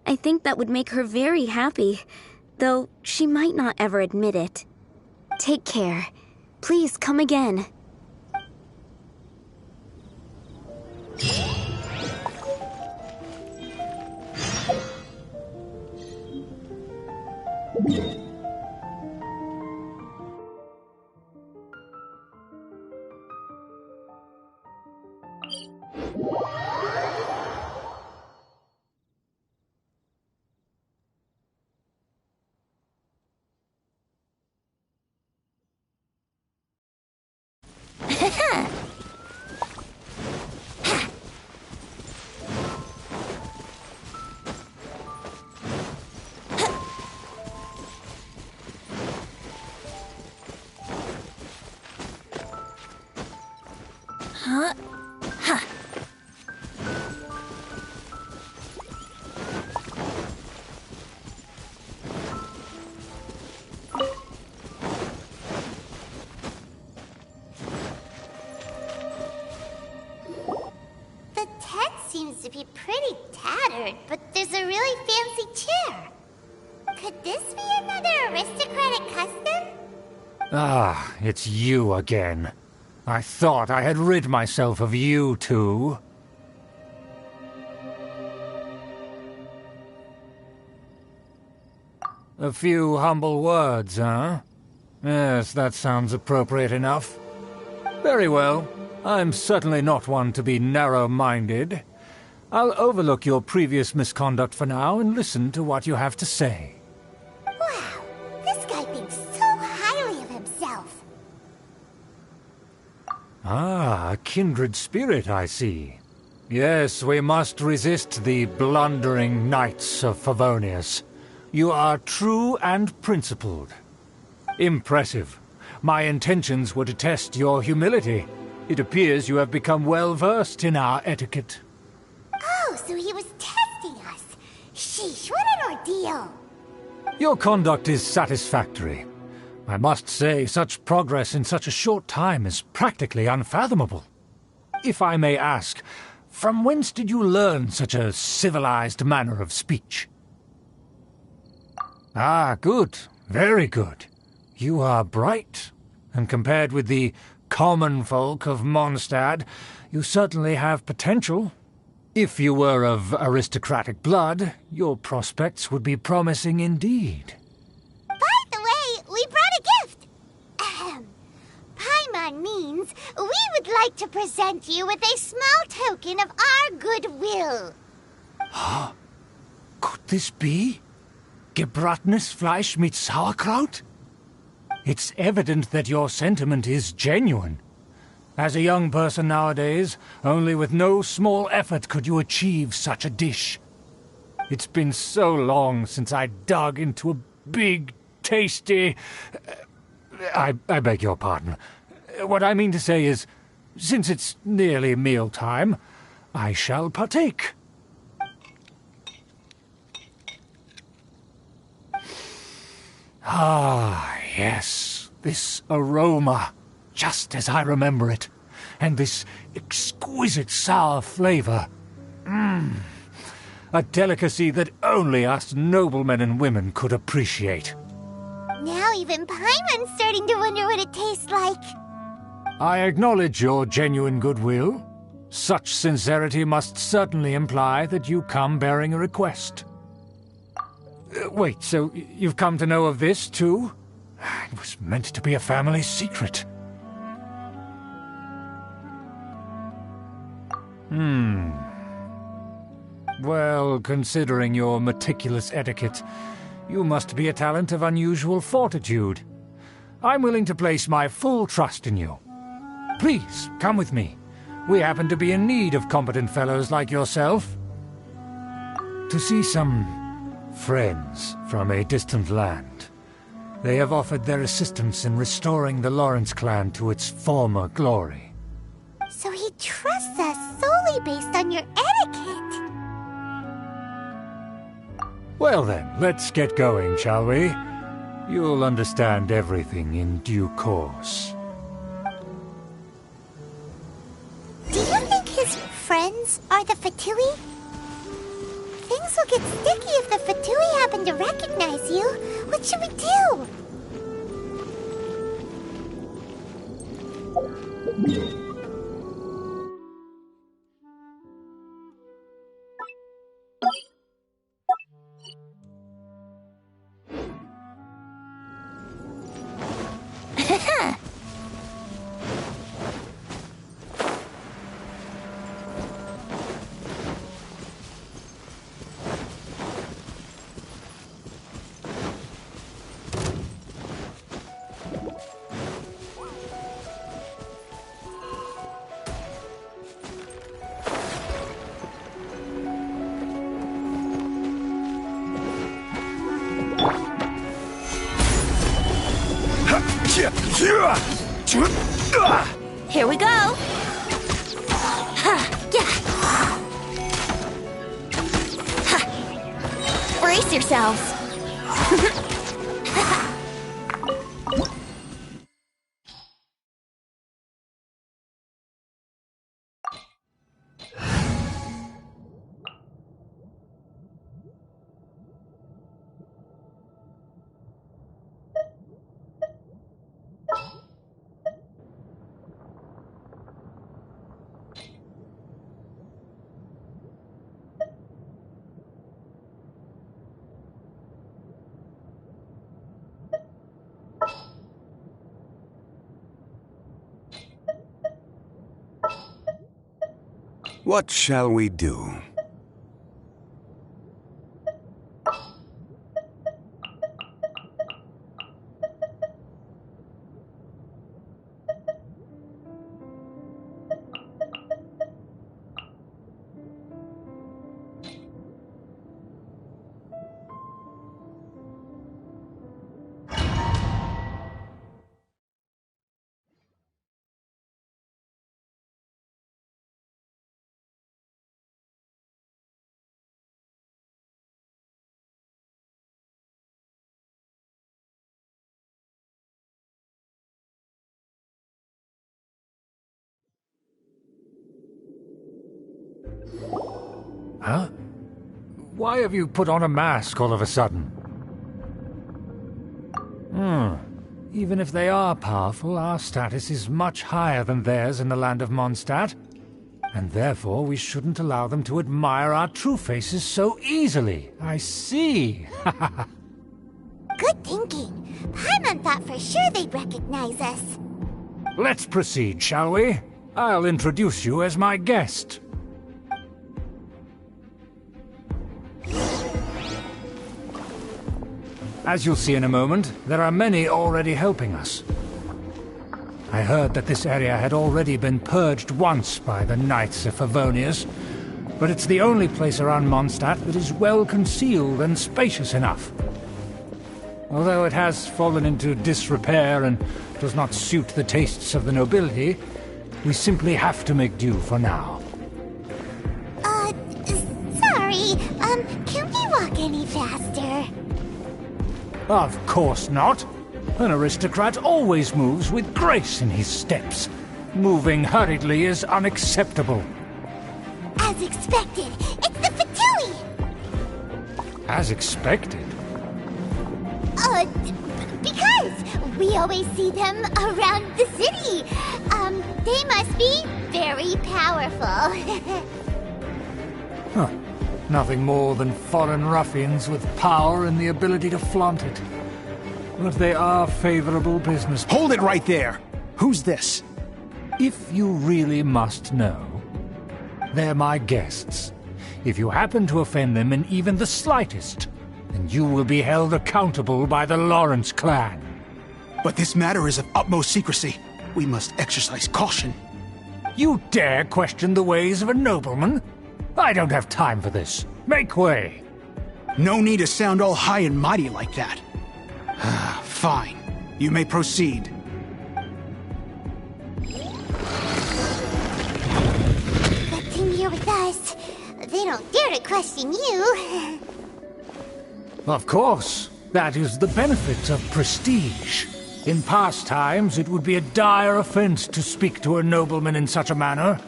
I think that would make her very happy, though she might not ever admit it. Take care. Please come again. The tent seems to be pretty tattered, but there's a really fancy chair. Could this be another aristocratic custom? Ah, it's you again. I thought I had rid myself of you two. A few humble words, huh? Yes, that sounds appropriate enough. Very well. I'm certainly not one to be narrow-minded. I'll overlook your previous misconduct for now and listen to what you have to say. Wow, this guy thinks so highly of himself. Ah, a kindred spirit, I see. Yes, we must resist the blundering knights of Favonius. You are true and principled. Impressive. My intentions were to test your humility. It appears you have become well-versed in our etiquette. Oh, so he was testing us. Sheesh, what an ordeal. Your conduct is satisfactory. I must say, such progress in such a short time is practically unfathomable. If I may ask, from whence did you learn such a civilized manner of speech? Ah, good. Very good. You are bright, and compared with the common folk of Mondstadt, you certainly have potential. If you were of aristocratic blood, your prospects would be promising indeed. By the way, we brought a gift. Paimon means we would like to present you with a small token of our goodwill. Could this be? Gebratenes Fleisch mit Sauerkraut? It's evident that your sentiment is genuine. As a young person nowadays, only with no small effort could you achieve such a dish. It's been so long since I dug into a big, tasty... I beg your pardon. What I mean to say is, since it's nearly mealtime, I shall partake. Ah, yes, this aroma, just as I remember it, and this exquisite sour flavor. A delicacy that only us noblemen and women could appreciate. Now even Paimon's starting to wonder what it tastes like. I acknowledge your genuine goodwill. Such sincerity must certainly imply that you come bearing a request. Wait, so you've come to know of this, too? It was meant to be a family secret. Well, considering your meticulous etiquette, you must be a talent of unusual fortitude. I'm willing to place my full trust in you. Please, come with me. We happen to be in need of competent fellows like yourself. To see some friends from a distant land. They have offered their assistance in restoring the Lawrence clan to its former glory. So he trusts us solely based on your etiquette. Well then, let's get going, shall we? You'll understand everything in due course. Do you think his friends are the Fatui? Things will get sticky if the Fatui happen to recognize you. What should we do? Here we go! Brace yourselves! What shall we do? Huh? Why have you put on a mask all of a sudden? Even if they are powerful, our status is much higher than theirs in the land of Mondstadt. And therefore we shouldn't allow them to admire our true faces so easily. I see. Good thinking. Paimon thought for sure they'd recognize us. Let's proceed, shall we? I'll introduce you as my guest. As you'll see in a moment, there are many already helping us. I heard that this area had already been purged once by the Knights of Favonius, but it's the only place around Mondstadt that is well concealed and spacious enough. Although it has fallen into disrepair and does not suit the tastes of the nobility, we simply have to make do for now. Sorry, can we walk any faster? Of course not. An aristocrat always moves with grace in his steps. Moving hurriedly is unacceptable. As expected, it's the Fatui! As expected? Because we always see them around the city. They must be very powerful. Huh. Nothing more than foreign ruffians with power and the ability to flaunt it. but they are favorable business. Hold it right there! Who's this? If you really must know, they're my guests. If you happen to offend them in even the slightest, then you will be held accountable by the Lawrence clan. But this matter is of utmost secrecy. We must exercise caution. You dare question the ways of a nobleman? I don't have time for this. Make way. No need to sound all high and mighty like that. Fine. You may proceed. Good thing you're with us. They don't dare to question you. Of course. That is the benefit of prestige. In past times, it would be a dire offense to speak to a nobleman in such a manner.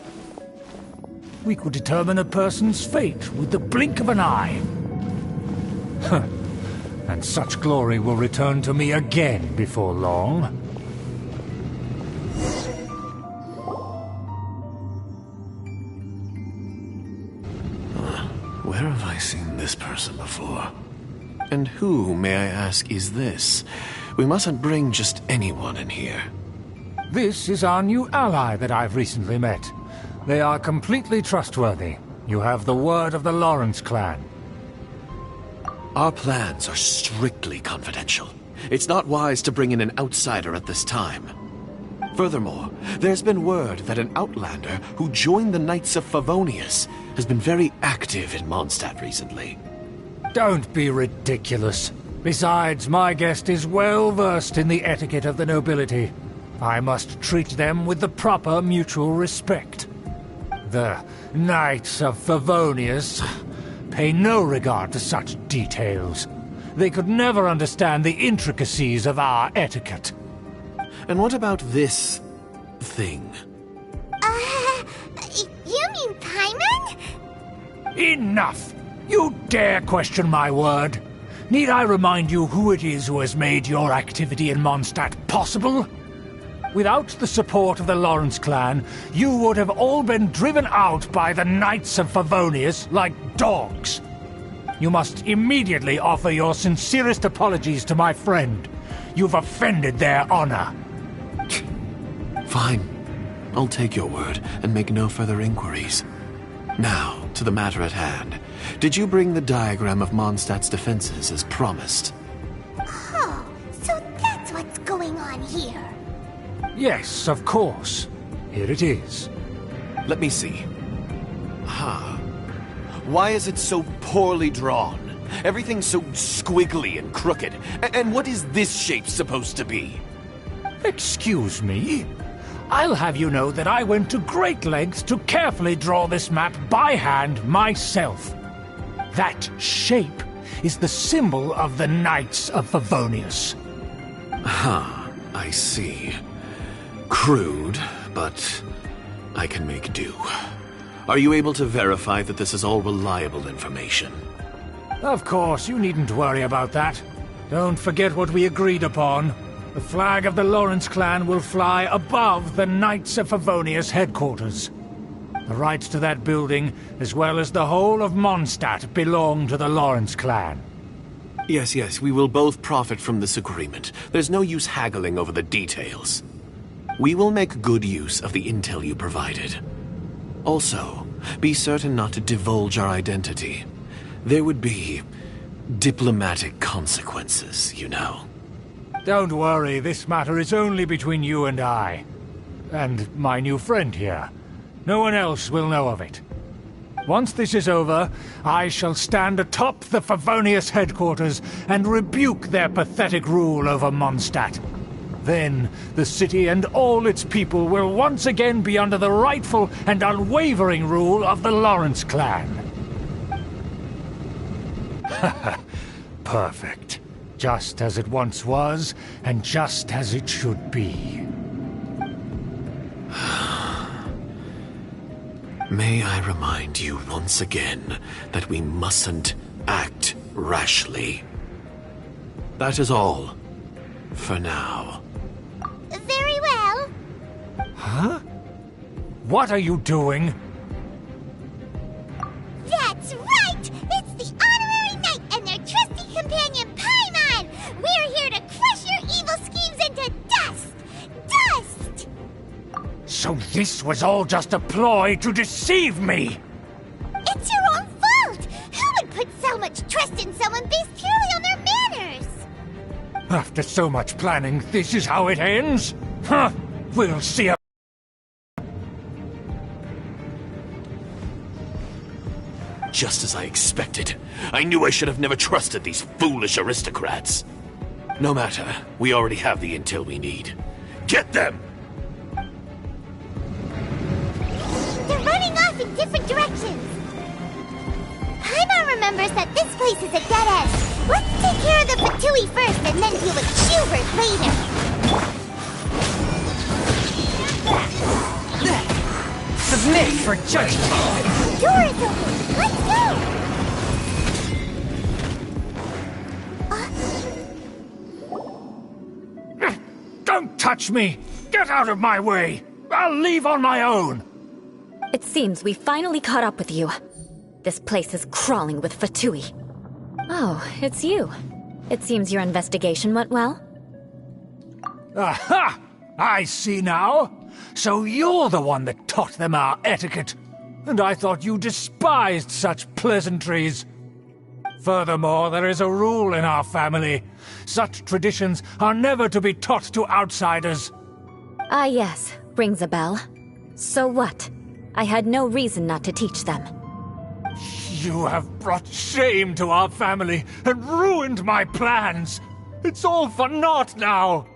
We could determine a person's fate with the blink of an eye. And such glory will return to me again before long. Where have I seen this person before? And who, may I ask, is this? We mustn't bring just anyone in here. This is our new ally that I've recently met. They are completely trustworthy. You have the word of the Lawrence clan. Our plans are strictly confidential. It's not wise to bring in an outsider at this time. Furthermore, there's been word that an outlander who joined the Knights of Favonius has been very active in Mondstadt recently. Don't be ridiculous. Besides, my guest is well versed in the etiquette of the nobility. I must treat them with the proper mutual respect. The Knights of Favonius pay no regard to such details. They could never understand the intricacies of our etiquette. And what about this thing? You mean Paimon? Enough! You dare question my word? Need I remind you who it is who has made your activity in Mondstadt possible? Without the support of the Lawrence clan, you would have all been driven out by the Knights of Favonius like dogs. You must immediately offer your sincerest apologies to my friend. You've offended their honor. Fine. I'll take your word and make no further inquiries. Now, to the matter at hand. Did you bring the diagram of Mondstadt's defenses as promised? Oh, so that's what's going on here. Yes, of course. Here it is. Let me see. Why is it so poorly drawn? Everything's so squiggly and crooked. And what is this shape supposed to be? Excuse me? I'll have you know that I went to great lengths to carefully draw this map by hand myself. That shape is the symbol of the Knights of Favonius. I see. Crude, but I can make do. Are you able to verify that this is all reliable information? Of course, you needn't worry about that. Don't forget what we agreed upon. The flag of the Lawrence clan will fly above the Knights of Favonius headquarters. The rights to that building, as well as the whole of Mondstadt, belong to the Lawrence clan. Yes, we will both profit from this agreement. There's no use haggling over the details. We will make good use of the intel you provided. Also, be certain not to divulge our identity. There would be diplomatic consequences, you know. Don't worry, this matter is only between you and I. And my new friend here. No one else will know of it. Once this is over, I shall stand atop the Favonius headquarters and rebuke their pathetic rule over Mondstadt. Then, the city and all its people will once again be under the rightful and unwavering rule of the Lawrence clan. Perfect. Just as it once was, and just as it should be. May I remind you once again that we mustn't act rashly. That is all. For now. Very well. Huh? What are you doing? That's right! It's the honorary knight and their trusty companion Paimon! We're here to crush So this was all just a ploy to deceive me! It's your own fault! Who would put so much trust in someone based purely on their manners? After so much planning, this is how it ends? Huh! We'll see about Just as I expected. I knew I should have never trusted these foolish aristocrats. No matter, we already have the intel we need. Get them! They're running off in different directions. Paimon remembers that this place is a dead end. Let's take care of the Fatui first and then deal with Schubert later. Submit for judgment. The door is open. Let's go! Don't touch me! Get out of my way! I'll leave on my own! It seems we finally caught up with you. This place is crawling with Fatui. Oh, it's you. It seems your investigation went well. Aha! I see now! So you're the one that taught them our etiquette. And I thought you despised such pleasantries. Furthermore, there is a rule in our family. Such traditions are never to be taught to outsiders. Ah yes, rings a bell. So what? I had no reason not to teach them. You have brought shame to our family and ruined my plans. It's all for naught now.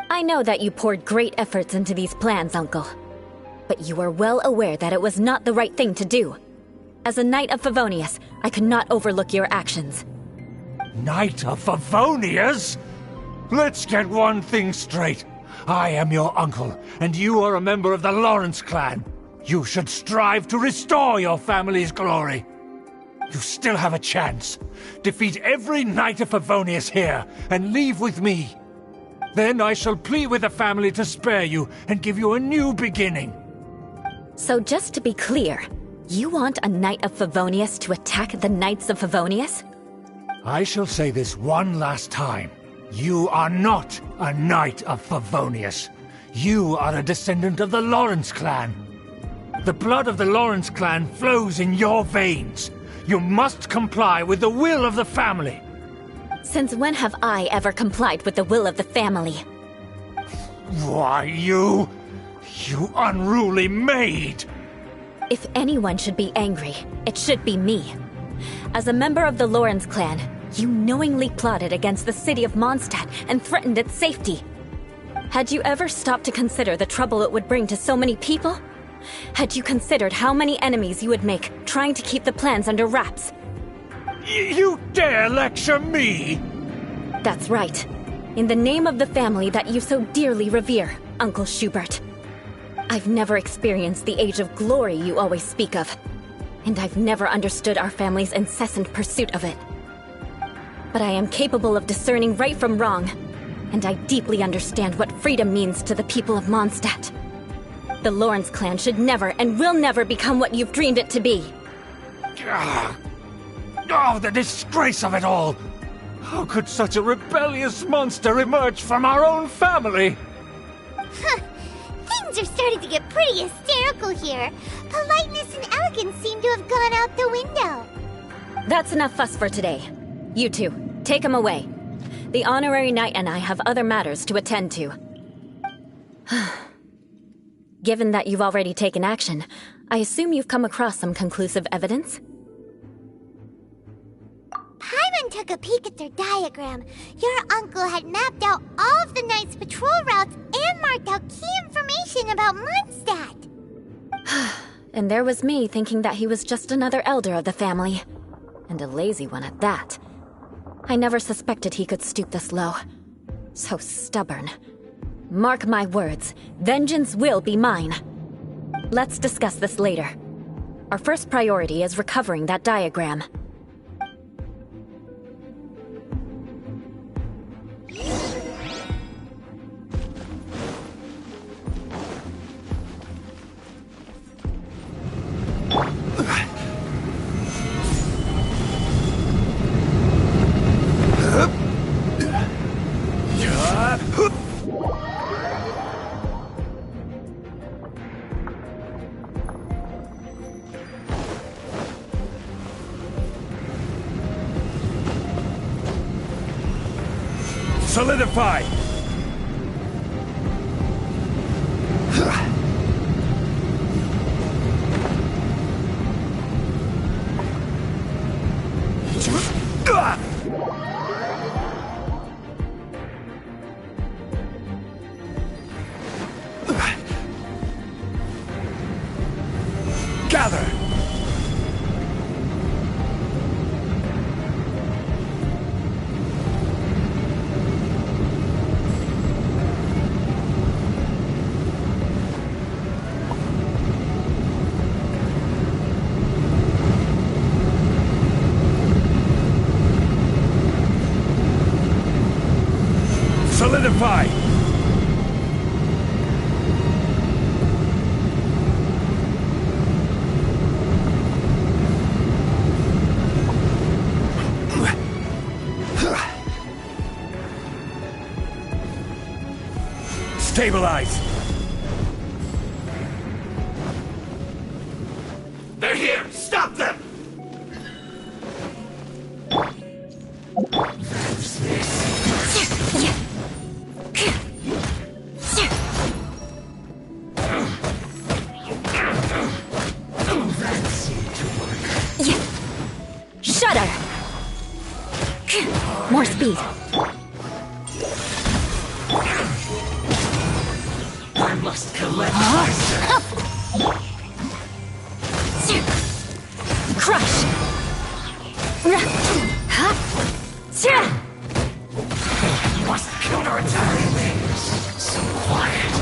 I know that you poured great efforts into these plans, Uncle. But you are well aware that it was not the right thing to do. As a Knight of Favonius, I could not overlook your actions. Knight of Favonius? Let's get one thing straight. I am your uncle, and you are a member of the Lawrence clan. You should strive to restore your family's glory. You still have a chance. Defeat every Knight of Favonius here, and leave with me. Then I shall plead with the family to spare you and give you a new beginning. So just to be clear, you want a Knight of Favonius to attack the Knights of Favonius? I shall say this one last time. You are not a Knight of Favonius. You are a descendant of the Lawrence clan. The blood of the Lawrence clan flows in your veins. You must comply with the will of the family. Since when have I ever complied with the will of the family? Why, you unruly maid! If anyone should be angry, it should be me. As a member of the Lawrence clan, you knowingly plotted against the city of Mondstadt and threatened its safety. Had you ever stopped to consider the trouble it would bring to so many people? Had you considered how many enemies you would make trying to keep the plans under wraps? You dare lecture me? That's right. In the name of the family that you so dearly revere, Uncle Schubert. I've never experienced the age of glory you always speak of, and I've never understood our family's incessant pursuit of it. But I am capable of discerning right from wrong, and I deeply understand what freedom means to the people of Mondstadt. The Lawrence clan should never and will never become what you've dreamed it to be. Oh, the disgrace of it all! How could such a rebellious monster emerge from our own family? Huh. Things are starting to get pretty hysterical here. Politeness and elegance seem to have gone out the window. That's enough fuss for today. You two, take him away. The honorary knight and I have other matters to attend to. Given that you've already taken action, I assume you've come across some conclusive evidence? Paimon took a peek at their diagram. Your uncle had mapped out all of the Knight's patrol routes and marked out key information about Mondstadt. And there was me thinking that he was just another elder of the family. And a lazy one at that. I never suspected he could stoop this low. So stubborn. Mark my words, vengeance will be mine. Let's discuss this later. Our first priority is recovering that diagram. Solidify! Gather! Solidify! Stabilize! They're here! Stop them! Shudder! More speed. I must collect myself. Crush! You must counterattack. So quiet.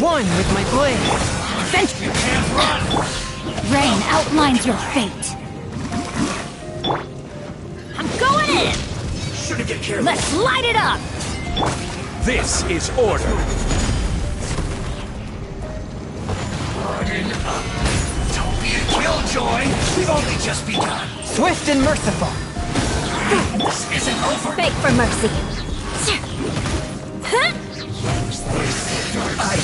One with my blade. You can't run! Rain outlines your fate. I'm going in! Shouldn't get careless. Let's light it up! This is order. Harden up. Don't be a killjoy. We've only just begun. Swift and merciful. This isn't over. Beg for mercy. I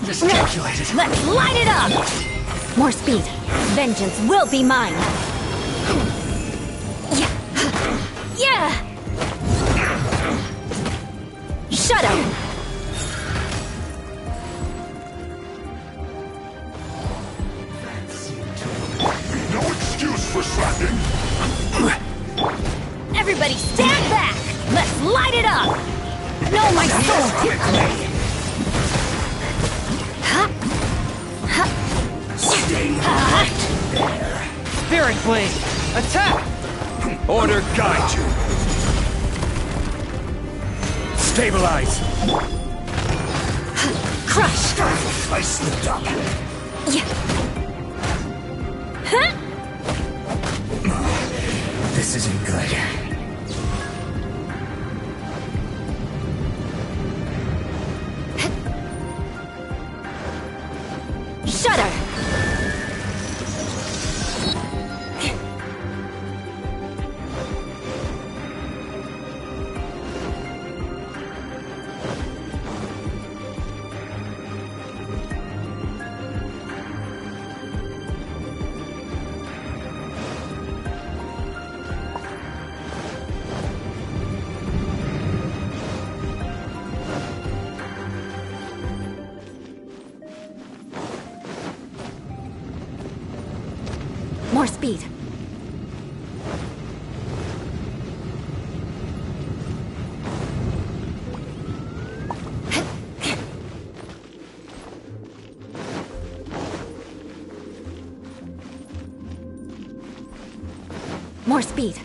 miscalculated. Let's light it up! More speed. Vengeance will be mine. Yeah! Shudder! No excuse for slacking. Everybody stand back! Let's light it up! Know my soul! Spirit blade. Attack! Order guide you. Stabilize. Crush! I slipped up. This isn't good. Shudder! More speed. More speed.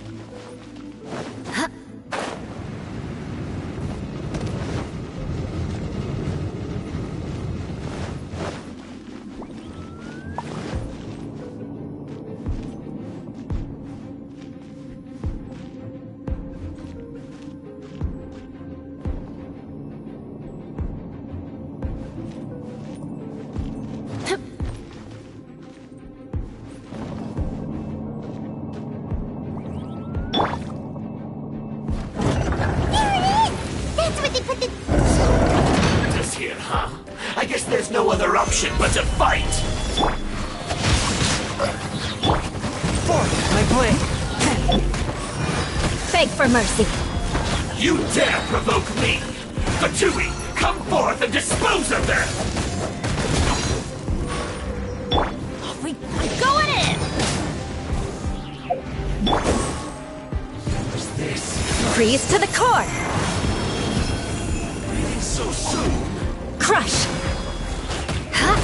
option but to fight! Forth, my blade! Beg for mercy. You dare provoke me! Fatui, come forth and dispose of them! We're going in! What's this? Freeze to the core! So soon! Crush! Huh?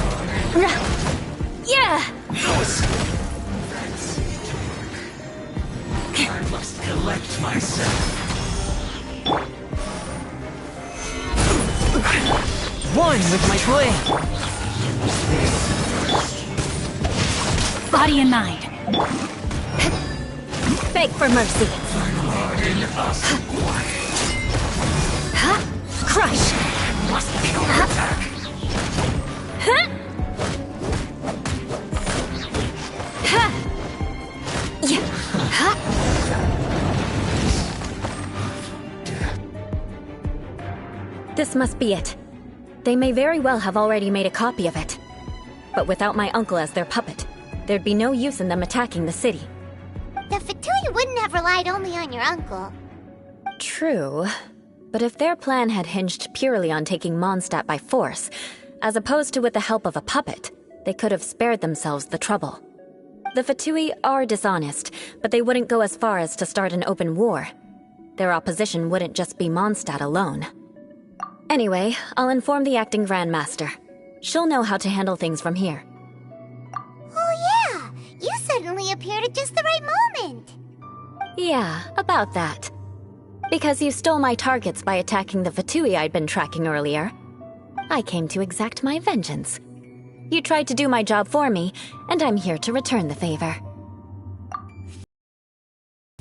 Yeah! I must collect myself. One with my blade! Body and mind. Beg for mercy. Huh? Crush! Must be attack. Huh? Huh? Yeah. Huh? This must be it. They may very well have already made a copy of it. But without my uncle as their puppet, there'd be no use in them attacking the city. The Fatui wouldn't have relied only on your uncle. True. But if their plan had hinged purely on taking Mondstadt by force, as opposed to with the help of a puppet, they could have spared themselves the trouble. The Fatui are dishonest, but they wouldn't go as far as to start an open war. Their opposition wouldn't just be Mondstadt alone. Anyway, I'll inform the acting Grandmaster. She'll know how to handle things from here. Oh yeah! You suddenly appeared at just the right moment! Yeah, about that. Because you stole my targets by attacking the Fatui I'd been tracking earlier. I came to exact my vengeance. You tried to do my job for me, and I'm here to return the favor.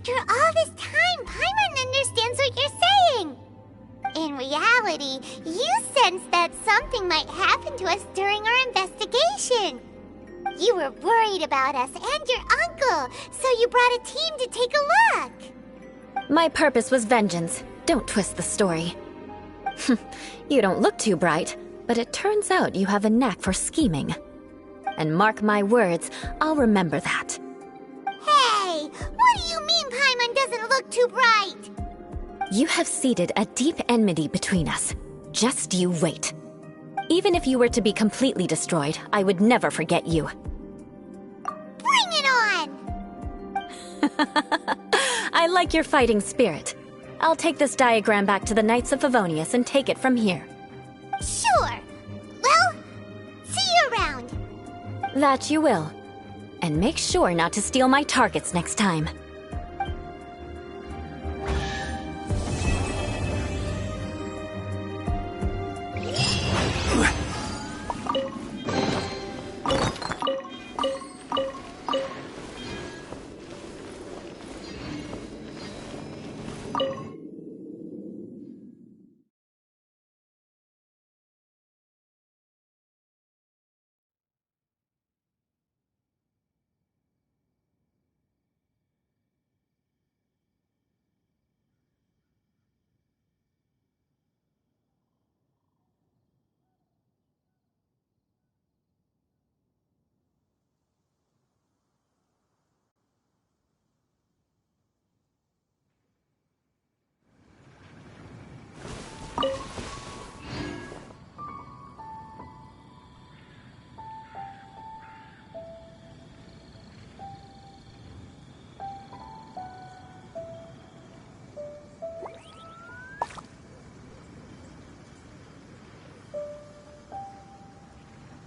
After all this time, Paimon understands what you're saying! In reality, you sensed that something might happen to us during our investigation. You were worried about us and your uncle, so you brought a team to take a look. My purpose was vengeance. Don't twist the story. You don't look too bright, but it turns out you have a knack for scheming. And mark my words, I'll remember that. Hey, what do you mean Paimon doesn't look too bright? You have seeded a deep enmity between us. Just you wait. Even if you were to be completely destroyed, I would never forget you. Bring it on! I like your fighting spirit. I'll take this diagram back to the Knights of Favonius and take it from here. Sure. Well, see you around. That you will. And make sure not to steal my targets next time.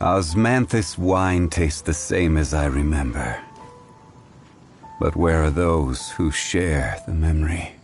Osmanthus wine tastes the same as I remember. But where are those who share the memory?